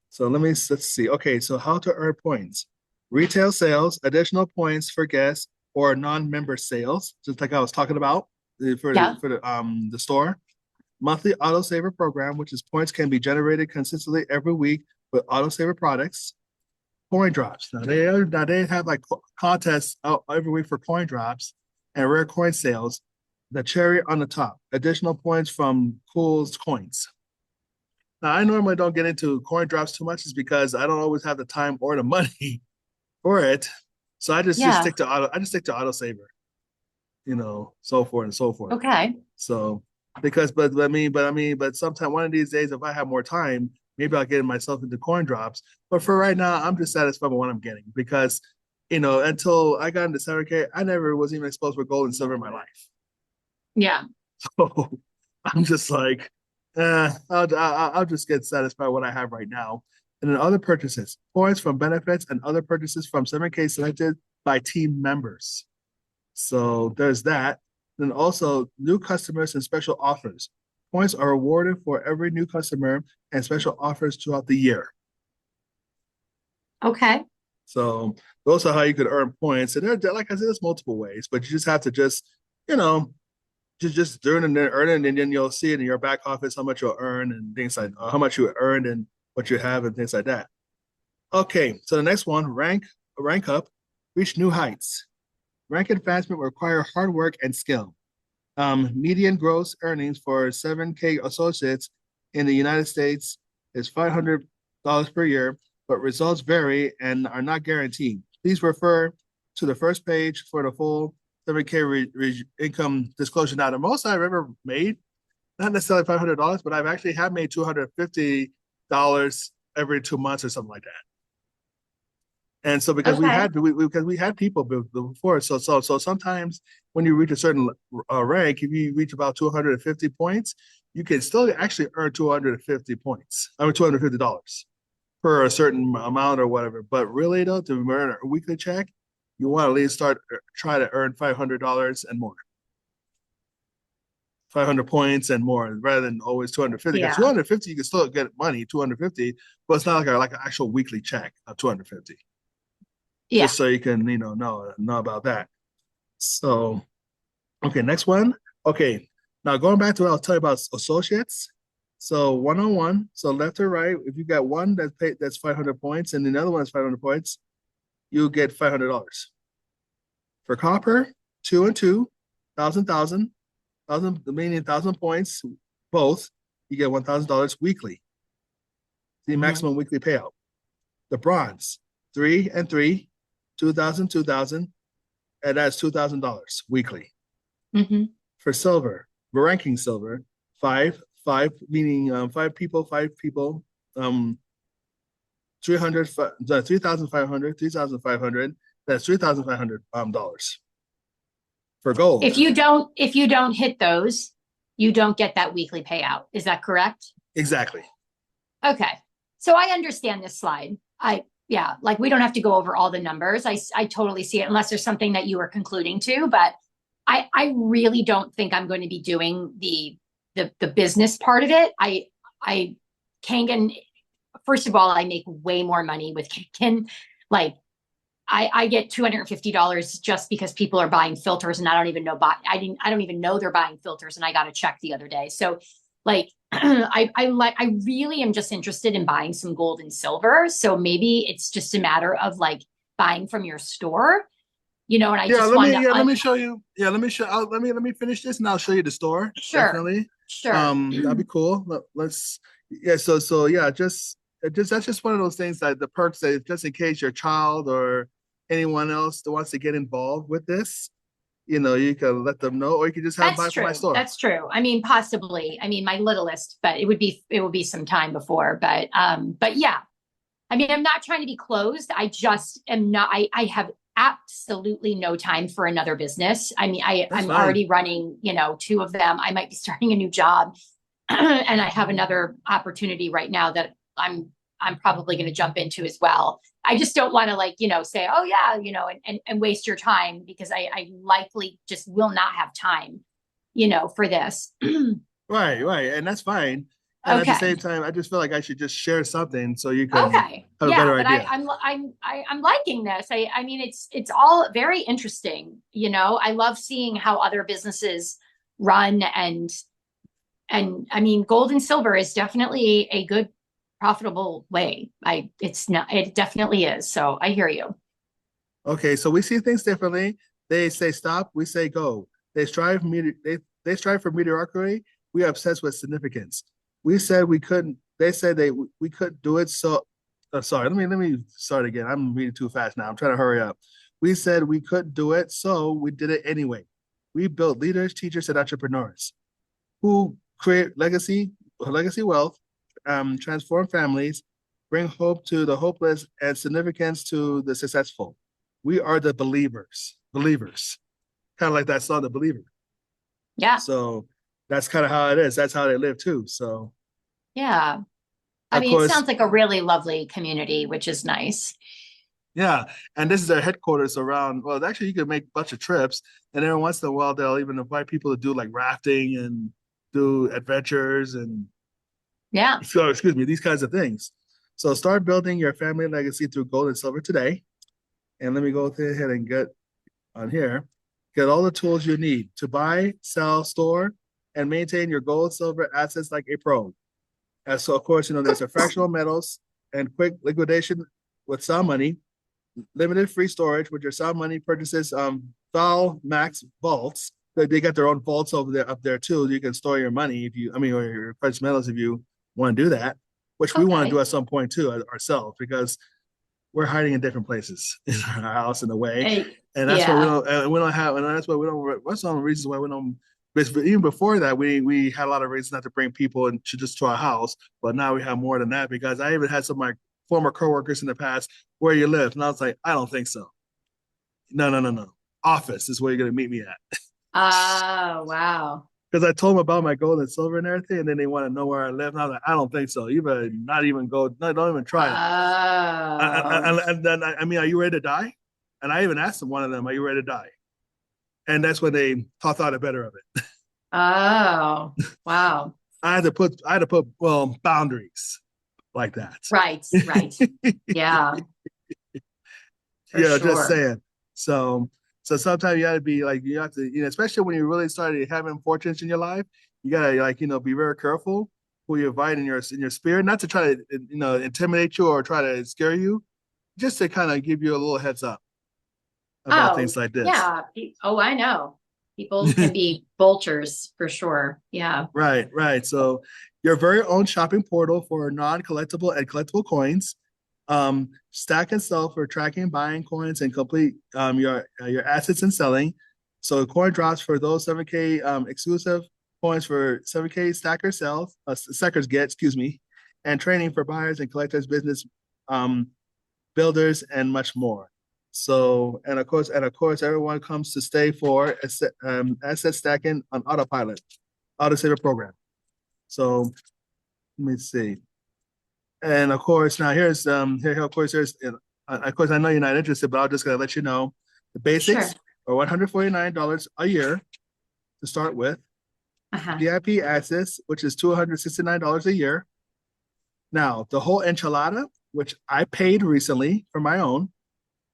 So let's see. Okay, so how to earn points. Retail sales, additional points for guests or non-member sales, just like I was talking about Yeah. for the store. Monthly autosaver program, which is points can be generated consistently every week with autosaver products. Coin drops. Now they have like contests out every week for coin drops and rare coin sales. The cherry on the top. Additional points from Cool's coins. Now, I normally don't get into coin drops too much, is because I don't always have the time or the money for it. So I just Yeah. stick to auto. I just stick to autosaver, so forth and so forth. Okay. So because, but sometime one of these days, if I have more time, maybe I'll get myself into coin drops. But for right now, I'm just satisfied with what I'm getting because, until I got into 7K, I never was even exposed with gold and silver in my life. Yeah. So I'm just like, I'll just get satisfied with what I have right now. And then other purchases, points from benefits and other purchases from 7K selected by team members. So there's that. Then also new customers and special offers. Points are awarded for every new customer and special offers throughout the year. Okay. So those are how you could earn points. And like I said, there's multiple ways, but you just have to you know, just doing and then earning, and then you'll see it in your back office how much you'll earn and things like how much you earned and what you have and things like that. Okay, so the next one, rank up, reach new heights. Rank advancement require hard work and skill. Median gross earnings for 7K associates in the United States is $500 per year, but results vary and are not guaranteed. Please refer to the first page for the full 7K income disclosure. Now, the most I've ever made, not necessarily $500, but I've actually have made $250 every 2 months or something like that. And so because Okay. because we had people before, so sometimes when you reach a certain rank, if you reach about 250 points, you can still actually earn 250 points. I mean $250 per a certain amount or whatever. But really though, to earn a weekly check, you want to at least try to earn $500 and more. 500 points and more rather than always 250, because Yeah. 250 you can still get money 250, but it's not like an actual weekly check of 250, Yeah. just so you can know about that. So okay, next one. Okay, now going back to what I was telling you about associates. So one-on-one, so left or right, if you got one that's 500 points and the other one is 500 points, you get $500. For copper, two and two, thousand, meaning 1,000 points both. you get $1,000 weekly, the Mm-hmm. maximum weekly payout. The bronze, 3 and 3, 2,000, 2,000, and that's $2,000 weekly. Mm-hmm. For silver, we're ranking silver, five, meaning 5 people, 300, 3,500, 3,500. That's $3,500 for gold. If you don't hit those, you don't get that weekly payout. Is that correct? Exactly. Okay. So I understand this slide. Yeah, like we don't have to go over all the numbers. I totally see it unless there's something that you were concluding to, but I really don't think I'm going to be doing the business part of it. I Kangen, first of all, I make way more money with Kangen. Like I get $250 just because people are buying filters and I don't even know I don't even know they're buying filters and I got a check the other day. So like I really am just interested in buying some gold and silver. So maybe it's just a matter of like buying from your store, and I Yeah, just wanted to let me show you. Yeah, let me finish this and I'll show you the store. sure, Definitely. sure. That'd be cool. Let's yeah, so yeah, just that's just one of those things that the perks that just in case your child or anyone else that wants to get involved with this, you can let them know, or you can just have them That's buy from my true. store. That's true. I mean, possibly. I mean, my littlest, but it would be some time before. But yeah. I mean, I'm not trying to be closed. I just am not. I have absolutely no time for another business. I mean, That's I'm fine. already running, two of them. I might be starting a new job, and I have another opportunity right now that I'm probably going to jump into as well. I just don't want to like, say, oh yeah, and waste your time because I likely just will not have time, for this. Right, right. And that's fine. And at the Okay. same time, I just feel like I should just share something so you can Okay. have a Yeah, better but idea. I'm liking this. I mean it's all very interesting. I love seeing how other businesses run and I mean gold and silver is definitely a good profitable way. It definitely is. So I hear you. Okay, so we see things differently. They say stop, we say go. They strive for mediocrity. We are obsessed with significance. We said we couldn't. They said we couldn't do it. So, sorry. Let me start again. I'm reading too fast now. I'm trying to hurry up. We said we couldn't do it, so we did it anyway. We built leaders, teachers, and entrepreneurs who create legacy wealth, transform families, bring hope to the hopeless, and significance to the successful. We are the believers, kind of like that song, The Believer. Yeah. So that's kind of how it is. That's how they live too. So Yeah. I of mean, it course, sounds like a really lovely community, which is nice. yeah. And this is their headquarters around. Well, actually, you could make a bunch of trips, and every once in a while, they'll even invite people to do like rafting and do adventures and Yeah. so excuse me, these kinds of things. So start building your family legacy through gold and silver today. And let me go ahead and get on here. Get all the tools you need to buy, sell, store, and maintain your gold, silver assets like a pro. And so, of course, there's a fractional metals and quick liquidation with some money, limited free storage with your some money purchases. Val Max vaults. They got their own vaults over there up there too. You can store your money if you, I mean, or your precious metals if you want to do that, which we want to do Okay. at some point too ourselves because we're hiding in different places in our house in a way, and that's why Yeah. we don't have, and that's why we don't. What's some of the reasons why we don't? But even before that, we had a lot of reasons not to bring people and just to our house, but now we have more than that because I even had some of my former coworkers in the past where you live, and I was like, I don't think so. No, no, no, no. Office is where you're gonna meet me at Oh, wow. because I told them about my gold and silver and everything, and then they want to know where I live, and I was like, I don't think so. You better not even go. No, don't even try it. Oh. And then I mean, are you ready to die? And I even asked them, one of them, are you ready to die? And that's when they thought it better of it. Oh. Wow. I had to put well boundaries like that. Right, right. Yeah, for Just sure. saying. So sometimes you gotta be like you have to, especially when you really started having fortunes in your life, you gotta like, be very careful who you invite in your spirit, not to try to intimidate you or try to scare you, just to kind of give you a little heads up about Oh, things like this. yeah. Oh, I know. People can be vultures for sure. Yeah. Right, right. So your very own shopping portal for non-collectible and collectible coins. Stack and sell for tracking, buying coins, and complete your assets and selling. So coin drops for those 7K exclusive coins for 7K stackers get, excuse me, and training for buyers and collectors, business um, builders, and much more. So, and of course, everyone comes to stay for asset stacking on autopilot, autosaver program. So let me see. And of course, now here of course of course I know you're not interested, but I'm just gonna let you know the basics Sure. are $149 a year to start with. Uh-huh. VIP access, which is $269 a year. Now the whole enchilada, which I paid recently for my own,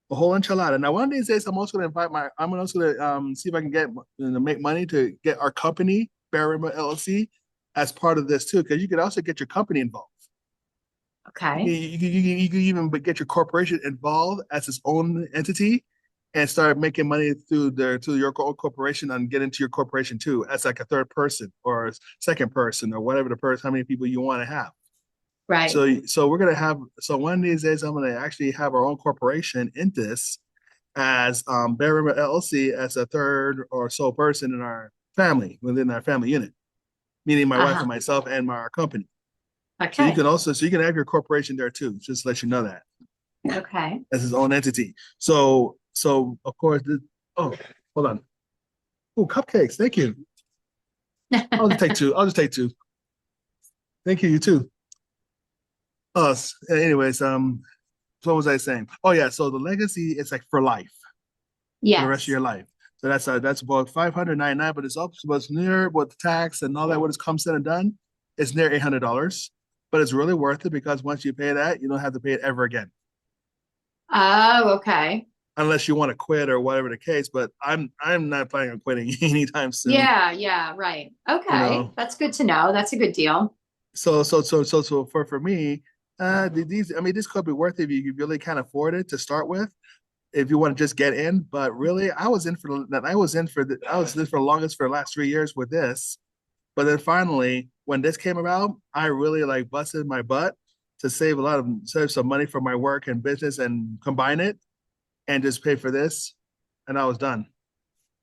the whole enchilada. Now one of these days I'm also gonna see if I can make money to get our company, Barrima LLC, as part of this too, because you could also get your company involved. Okay. You can even get your corporation involved as its own entity and start making money through your own corporation and get into your corporation too as like a third person or a second person or whatever the person, how many people you want to have. Right. So we're gonna have so one of these days I'm gonna actually have our own corporation in this as Bear River LLC as a third or sole person in our family within our family unit, meaning my wife and Uh-huh. myself and our company. Okay. So you can have your corporation there too. Just to let you know that Okay. as his own entity. So of course, oh, hold on. Oh, cupcakes. Thank you. I'll just take two. I'll just take two. Thank you. You too. Anyways, so what was I saying? Oh yeah. So the legacy is like for life, for the rest of Yes. your life. So that's about 599, but it's up what's near what the tax and all that what has come said and done. It's near $800, but it's really worth it because once you pay that, you don't have to pay it ever again. Oh, okay. Unless you want to quit or whatever the case. But I'm not planning on quitting anytime soon. Yeah, yeah, right. You Okay. know, That's good to know. That's a good deal. so for me, these I mean this could be worth it if you really can't afford it to start with. If you want to just get in, but really, I was in for the longest for the last 3 years with this. But then finally, when this came about, I really like busted my butt to save some money for my work and business and combine it and just pay for this, and I was done.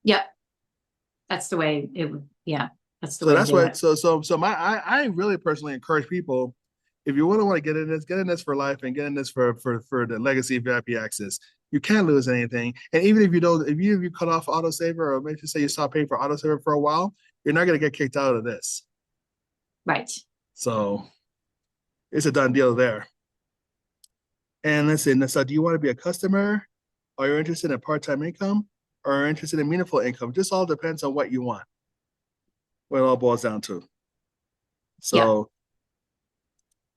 Yep. That's the way it would, yeah, that's the So way to that's do what it. so my I really personally encourage people if you want to get in this for life and get in this for the legacy VIP access. You can't lose anything, and even if you don't, if you cut off autosaver or maybe say you stop paying for autosaver for a while, you're not gonna get kicked out of this. Right. So it's a done deal there. And let's see. So, do you want to be a customer? Are you interested in part-time income? Or are you interested in meaningful income? Just all depends on what you want. What it all boils down to. Yep. So,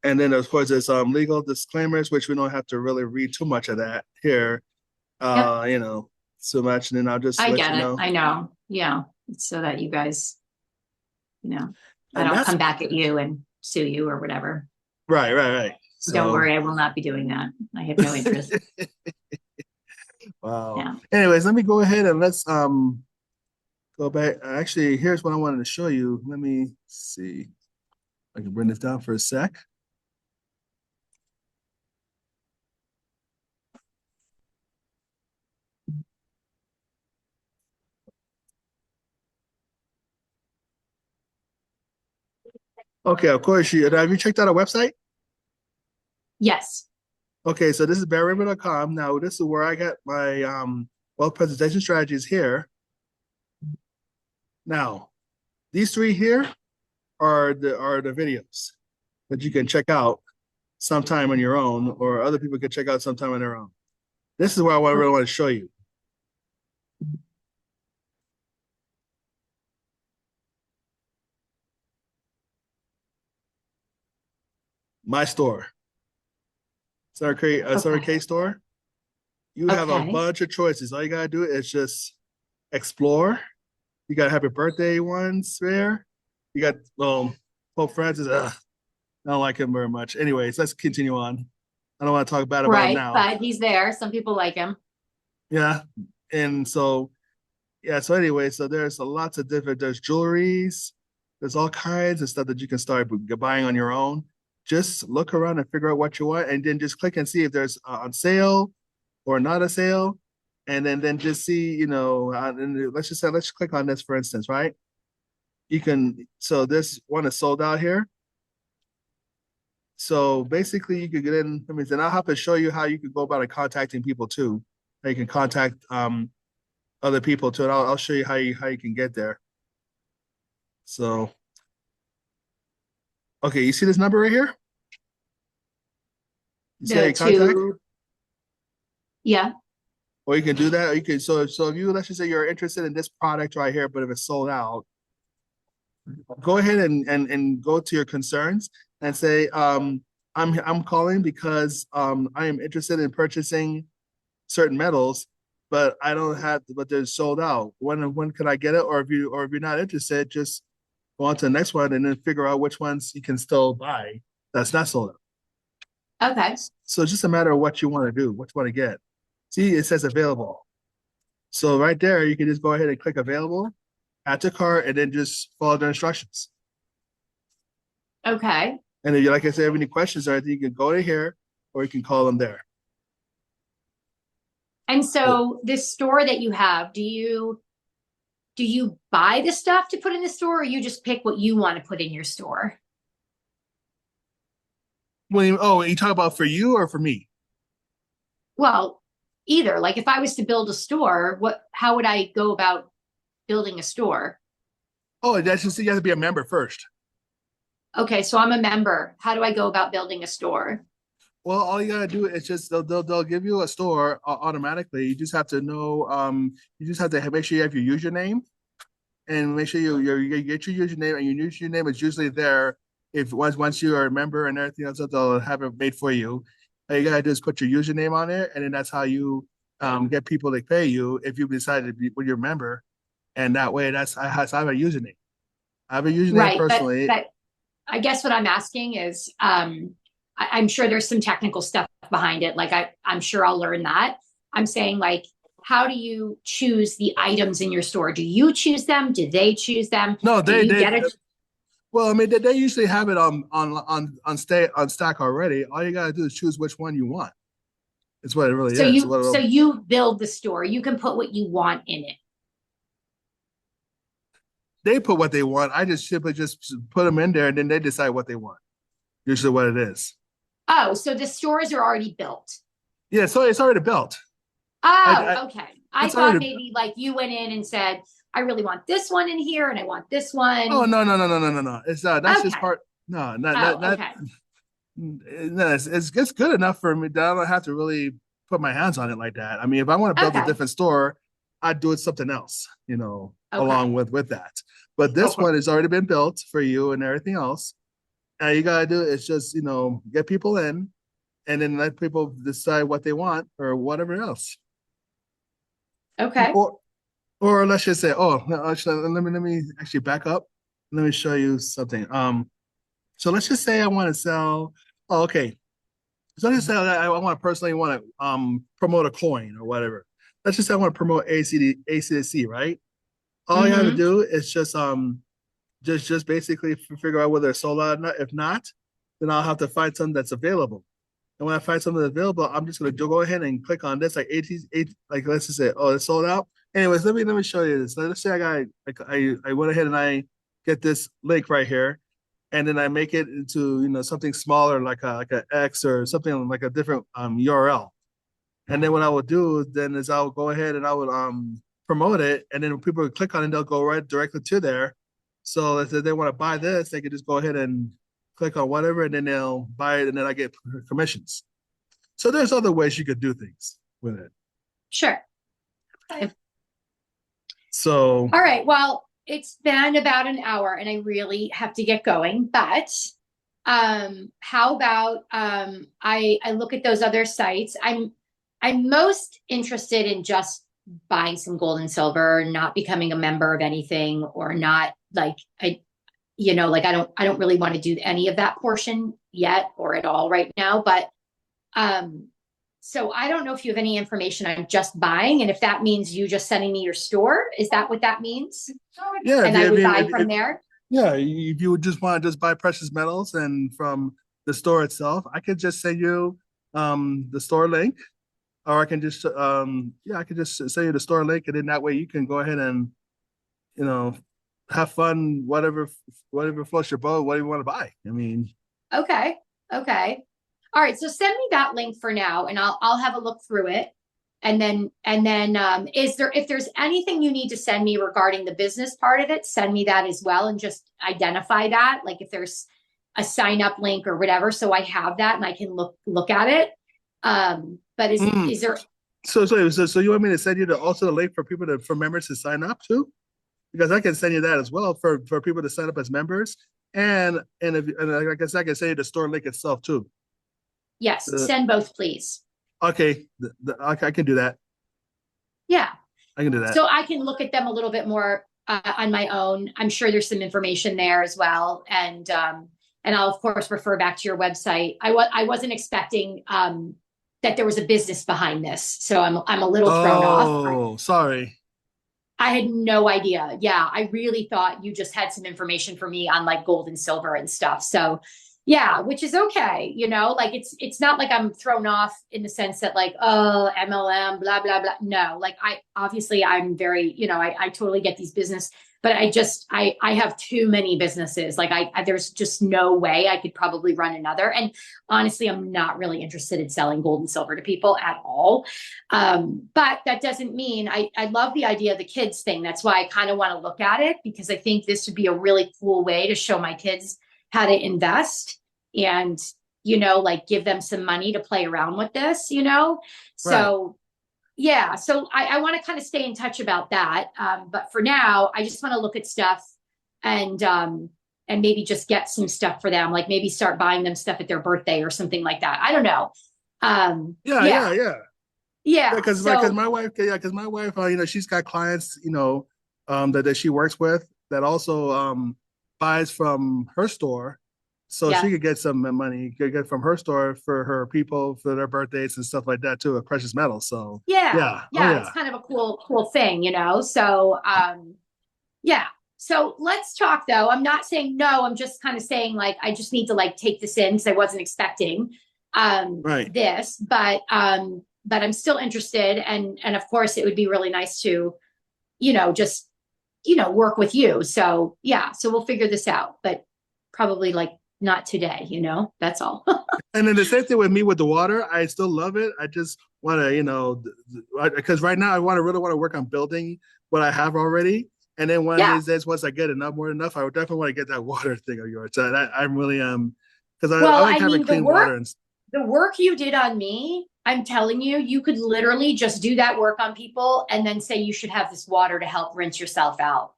and then of course there's legal disclaimers, which we don't have to really read too much of that here. Yep. You know, so much, and then I'll just I let you get it. know. I know. Yeah. It's so that you guys, I And don't that's come back at you and sue you or whatever. right. Don't So, worry, I will not be doing that. I have no interest. wow. Yeah. Anyways, let me go ahead and let's go back. Actually, here's what I wanted to show you. Let me see. I can bring this down for a sec. Okay, of course. Have you checked out our website? Yes. Okay, so this is barriver.com. Now, this is where I got my wealth presentation strategies here. Now, these three here are the videos that you can check out sometime on your own, or other people can check out sometime on their own. This is what really want to show you. My store. Sorry, Okay. K store. You have a Okay. bunch of choices. All you gotta do is just explore. You got happy birthday ones there. You got Pope Francis. I don't like him very much. Anyways, let's continue on. I don't want to talk bad about him Right. now. But he's there. Some people like him. Yeah. And so yeah. So anyway, so there's a lots of different. There's jewelries. There's all kinds of stuff that you can start buying on your own. Just look around and figure out what you want, and then just click and see if there's on sale or not a sale, and then just see, and let's just say let's click on this for instance, right? You can so this one is sold out here. So basically, you could get in. I mean, then I'll have to show you how you could go about it contacting people too. How you can contact other people too, and I'll show you how you can get there. So okay, you see this number right here? You see how The you contact, two, yeah, or you can do that. Or you can so if you let's just say you're interested in this product right here, but if it's sold out, go ahead and go to your concerns and say, I'm calling because I am interested in purchasing certain metals, but I don't have, but they're sold out. When could I get it? Or if you're not interested, just go on to the next one and then figure out which ones you can still buy that's not sold out. okay, So it's just a matter of what you want to do, what you want to get. See, it says available. So right there, you can just go ahead and click available, add to cart, and then just follow the instructions. okay. And if you, like I said, have any questions or anything, you can go to here or you can call them there. And so this store that you have, do you buy the stuff to put in the store, or you just pick what you want to put in your store? You talk about for you or for me? Well, either. Like if I was to build a store, how would I go about building a store? Oh, that's just you have to be a member first. Okay, so I'm a member. How do I go about building a store? Well, all you gotta do is just they'll give you a store automatically. You just have to know. You just have to make sure you have your username and make sure you get your username, and your username is usually there. If once you are a member and everything else, they'll have it made for you. All you gotta do is put your username on it, and then that's how you get people to pay you if you decide to be when you're a member. And that way, so I have a username. I have a username Right, but personally. but I guess what I'm asking is, I'm sure there's some technical stuff behind it. Like I'm sure I'll learn that. I'm saying like, how do you choose the items in your store? Do you choose them? Do they choose them? No, Do you they get it? well, I mean, they usually have it on stack already. All you gotta do is choose which one you want. It's what it really So is. you so you build the store. You can put what you want in it. They put what they want. I just simply just put them in there, and then they decide what they want. Usually, what it is. Oh, so the stores are already built. Yeah, so it's already built. I Oh, okay. I it's thought already. maybe like you went in and said, I really want this one in here and I want this Oh one. no. It's that's just Okay. part. No, Oh, okay. no. It's good enough for me that I don't have to really put my hands on it like that. I mean, if I want to build a Okay. different store, I'd do it something else, along Okay. with that. But this one has already been built for you and everything else. All you gotta do is just get people in, and then let people decide what they want or whatever else. Okay. Or or let's just say, oh, actually, let me actually back up. Let me show you something. So let's just say I want to sell. Oh, okay. So let's just say that I want to personally want to promote a coin or whatever. Let's just say I want to promote ACDC, right? All you have to Mm-hmm. do is just basically figure out whether it's sold out or not. If not, then I'll have to find something that's available. And when I find something that's available, I'm just gonna go ahead and click on this, like 80, like let's just say, oh, it's sold out. Anyways, let me show you this. Let's say I went ahead and I get this link right here, and then I make it into something smaller, like a X or something like a different URL. And then what I will do then is I will go ahead and I would promote it, and then when people click on it, they'll go right directly to there. So if they want to buy this, they can just go ahead and click on whatever, and then they'll buy it, and then I get commissions. So there's other ways you could do things with it. Sure. Okay. So All right. Well, it's been about an hour and I really have to get going, but how about I look at those other sites. I'm most interested in just buying some gold and silver, not becoming a member of anything, or not like like I don't really want to do any of that portion yet or at all right now, but um So I don't know if you have any information on just buying, and if that means you just sending me your store. Is that what that means? Yeah, And I if would you buy from if there. yeah, if you would just want to just buy precious metals and from the store itself, I could just send you the store link, or I can just yeah, I could just send you the store link, and then that way you can go ahead and you know have fun, whatever floats your boat, whatever you want to buy. I mean, Okay. Okay. All right. So send me that link for now, and I'll have a look through it. And then is there, if there's anything you need to send me regarding the business part of it, send me that as well, and just identify that. Like if there's a sign up link or whatever, so I have that and I can look at it. But mm. is there? So you want me to send you also the link for people to for members to sign up too? Because I can send you that as well for people to sign up as members, and I guess I can send you the store link itself too. Yes, Uh, send both, please. okay, I can do that. Yeah. I can do that. So I can look at them a little bit more on my own. I'm sure there's some information there as well, and I'll of course refer back to your website. I wasn't expecting that there was a business behind this, so I'm a little thrown off. Oh, sorry. I had no idea. Yeah, I really thought you just had some information for me on like gold and silver and stuff. So yeah, which is okay, like it's not like I'm thrown off in the sense that like, oh, MLM, blah, blah, blah. No, like I obviously I'm very, I totally get these business, but I have too many businesses. Like there's just no way I could probably run another. And honestly, I'm not really interested in selling gold and silver to people at all. But that doesn't mean I love the idea of the kids thing. That's why I kind of want to look at it, because I think this would be a really cool way to show my kids how to invest and, like give them some money to play around with this. Right. So yeah, so I want to kind of stay in touch about that. But for now, I just want to look at stuff and maybe just get some stuff for them, like maybe start buying them stuff at their birthday or something like that. I don't know. Yeah, yeah, Yeah, yeah. Yeah, yeah. because So my wife, yeah, because my wife, she's got clients, that she works with that also buys from her store, so she yeah, could get some money, could get from her store for her people for their birthdays and stuff like that too, a precious metal. So yeah, yeah, oh yeah. It's yeah, kind of a cool thing. So yeah. So let's talk though. I'm not saying no. I'm just kind of saying like I just need to like take this in because I wasn't expecting right, this, but I'm still interested, and of course it would be really nice to just work with you. So yeah, so we'll figure this out, but probably like not today. That's all. and then the same thing with me with the water. I still love it. I just want to, because right now I really want to work on building what I have already. And then one of Yeah. these days, once I get enough, more than enough, I would definitely want to get that water thing of yours. So I'm really because I Well, like I having mean, the clean work water and the work you did on me, I'm telling you, you could literally just do that work on people and then say you should have this water to help rinse yourself out.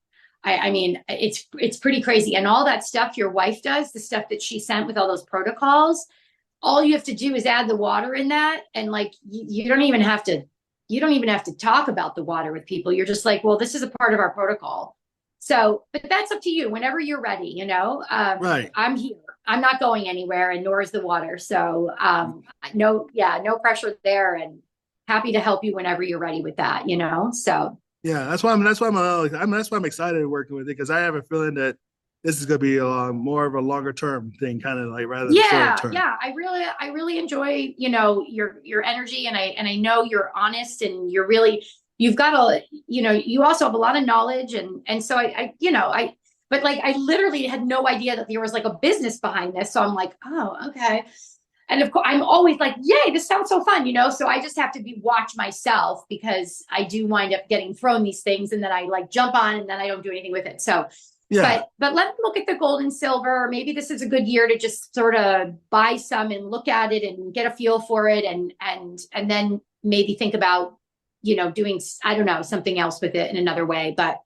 I mean, it's pretty crazy. And all that stuff your wife does, the stuff that she sent with all those protocols, all you have to do is add the water in that, and like you don't even have to talk about the water with people. You're just like, well, this is a part of our protocol. So, but that's up to you whenever you're ready. right. I'm here. I'm not going anywhere, and nor is the water. So no, yeah, no pressure there, and happy to help you whenever you're ready with that. So Yeah, that's why I'm excited working with it because I have a feeling that this is going to be more of a longer term thing, kind of like rather than shorter yeah, term. yeah, I really enjoy your energy, and I know you're honest, and you've got you also have a lot of knowledge, and so I but like I literally had no idea that there was like a business behind this, so I'm like, oh, okay. And of course I'm always like, yay, this sounds so fun. So I just have to watch myself, because I do wind up getting thrown these things, and then I like jump on, and then I don't do anything with it. So Yeah, but let me look at the gold and silver. Maybe this is a good year to just sort of buy some and look at it and get a feel for it, and then maybe think about doing, I don't know, something else with it in another way. But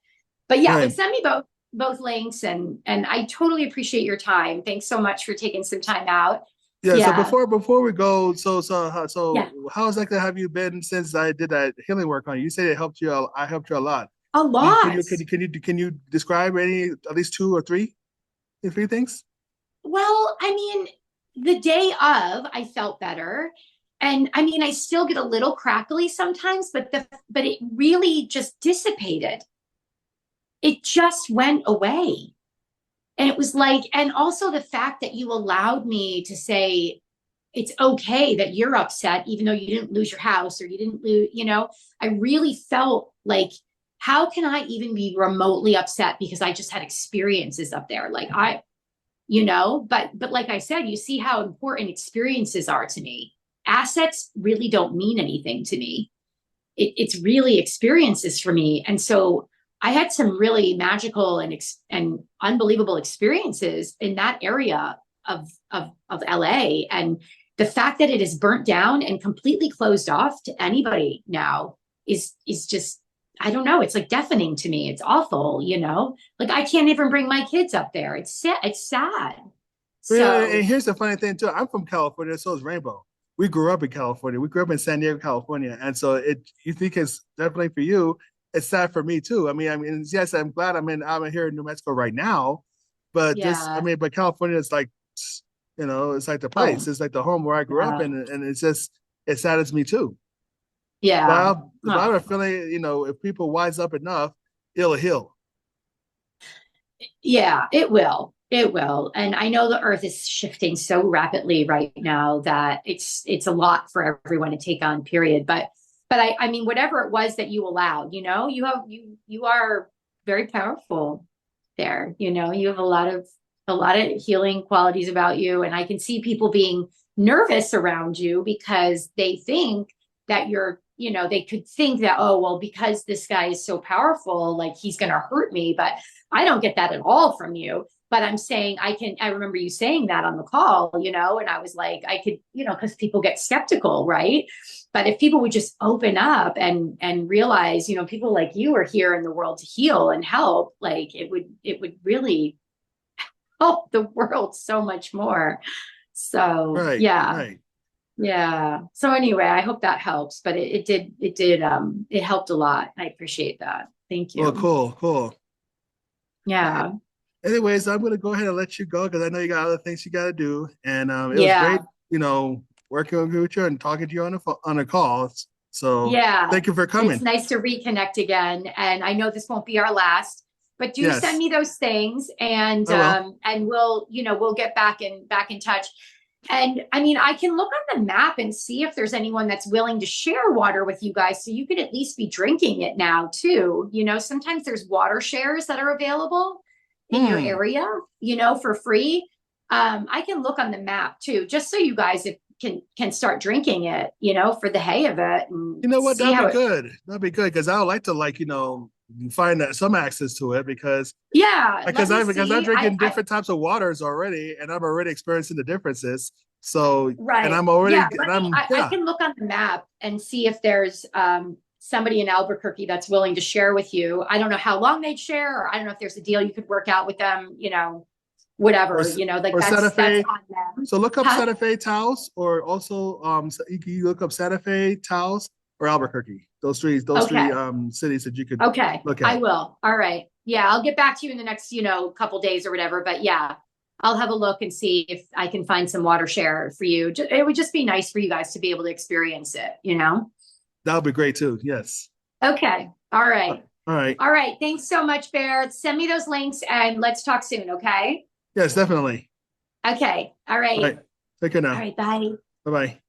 yeah, but right. send me both links, and I totally appreciate your time. Thanks so much for taking some time out. Yeah. So Yeah. before we go, Yeah. how exactly have you been since I did that healing work on you? You said it helped you. I helped you a lot. A lot. Can you describe any at least two or three things? Well, I mean, the day of, I felt better. And I mean, I still get a little crackly sometimes, but it really just dissipated. It just went away. And it was like, and also the fact that you allowed me to say it's okay that you're upset, even though you didn't lose your house or you didn't lose, I really felt like, how can I even be remotely upset because I just had experiences up there? Like but like I said, you see how important experiences are to me. Assets really don't mean anything to me. It's really experiences for me. And so I had some really magical and unbelievable experiences in that area of LA. And the fact that it is burnt down and completely closed off to anybody now is just, I don't know. It's like deafening to me. It's awful, Like I can't even bring my kids up there. It's sad. It's sad. And So here's the funny thing too. I'm from California, so is Rainbow. We grew up in California. We grew up in San Diego, California, and so you think it's definitely for you. It's sad for me too. I mean, yes, I'm glad I'm here in New Mexico right now, but yeah. but California is like, it's like the place. Oh, It's like the home where I grew up yeah. in, and it saddens me too. Yeah. But I Oh, have a feeling, if people wise up enough, it'll heal. yeah, it will. It will. And I know the earth is shifting so rapidly right now that it's a lot for everyone to take on, period. But I mean, whatever it was that you allowed, you are very powerful there. You have a lot of healing qualities about you. And I can see people being nervous around you because they think that they could think that, oh, well, because this guy is so powerful, like he's gonna hurt me. But I don't get that at all from you. But I'm saying I remember you saying that on the call, and I was like, I could, because people get skeptical, right? But if people would just open up and realize, people like you are here in the world to heal and help, like it would really help the world so much more. So Right, yeah. right. Yeah. So anyway, I hope that helps. But it helped a lot. I appreciate that. Thank Well, you. cool, cool. Yeah. Anyways, I'm gonna go ahead and let you go because I know you got other things you got to do. And it was Yeah. great, working with you and talking to you on a call. So Yeah. thank you for It's coming. nice to reconnect again. And I know this won't be our last, but do send Yes, me those things I will. and we'll get back in touch. And I mean, I can look on the map and see if there's anyone that's willing to share water with you guys so you could at least be drinking it now too. Sometimes there's water shares that are available in your Hmm. area, for free. I can look on the map too, just so you guys can start drinking it, for the hay of it and You know what? see That'd how be it. good. That'd be good because I would like to find that some access to it because Yeah, let because me I because I'm see. drinking different types of waters already and I'm already experiencing the differences. So and Right. I'm already Yeah, and let me I'm I yeah. can look on the map and see if there's somebody in Albuquerque that's willing to share with you. I don't know how long they'd share, or I don't know if there's a deal you could work out with them, or whatever, like or Santa that's Fe. on them. So look up Huh? Santa Fe towels, or also you look up Santa Fe towels or Albuquerque. Those three Okay. cities that you could Okay. look I at. will. All right. Yeah, I'll get back to you in the next, couple days or whatever. But yeah, I'll have a look and see if I can find some water share for you. It would just be nice for you guys to be able to experience it. That would be great too. Yes. Okay. All right. All right. All right. Thanks so much, Bear. Send me those links and let's talk soon. Okay. Yes, definitely. Okay. All All right. right. Take care All now. right. Bye. Bye bye.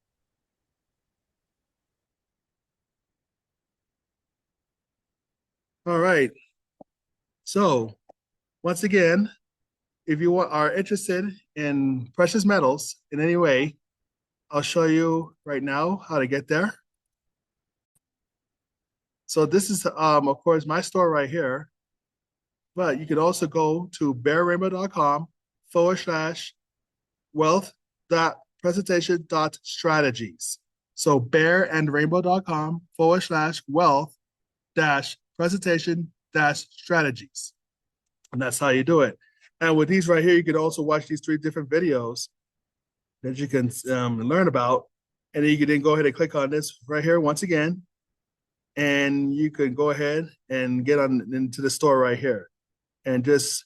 All right. So once again, if you are interested in precious metals in any way, I'll show you right now how to get there. So this is, of course, my store right here, but you can also go to bearrainbow.com/wealth dot presentation dot strategies. So bearandrainbow.com/wealth dash presentation dash strategies. And that's how you do it. And with these right here, you can also watch these 3 different videos that you can learn about. And then you can then go ahead and click on this right here once again. And you can go ahead and get on into the store right here. And just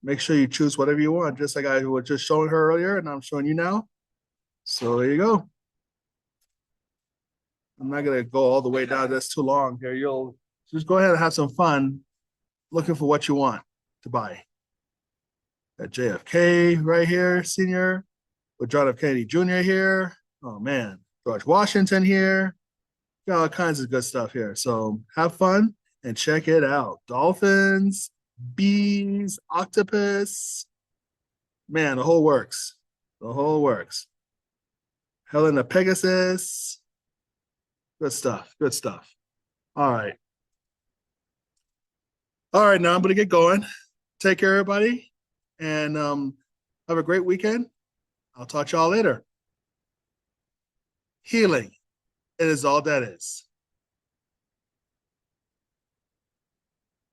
make sure you choose whatever you want, just like I was just showing her earlier and I'm showing you now. So there you go. I'm not gonna go all the way down. That's too long here. You'll just go ahead and have some fun looking for what you want to buy. Got JFK right here, senior, with John F. Kennedy Jr. here. Oh man, George Washington here. Got all kinds of good stuff here. So have fun and check it out. Dolphins, bees, octopus. Man, the whole works. The whole works. Helena Pegasus. Good stuff. Good stuff. All right. All right, now I'm gonna get going. Take care, everybody, and have a great weekend. I'll talk to y'all later. Healing. It is all that is.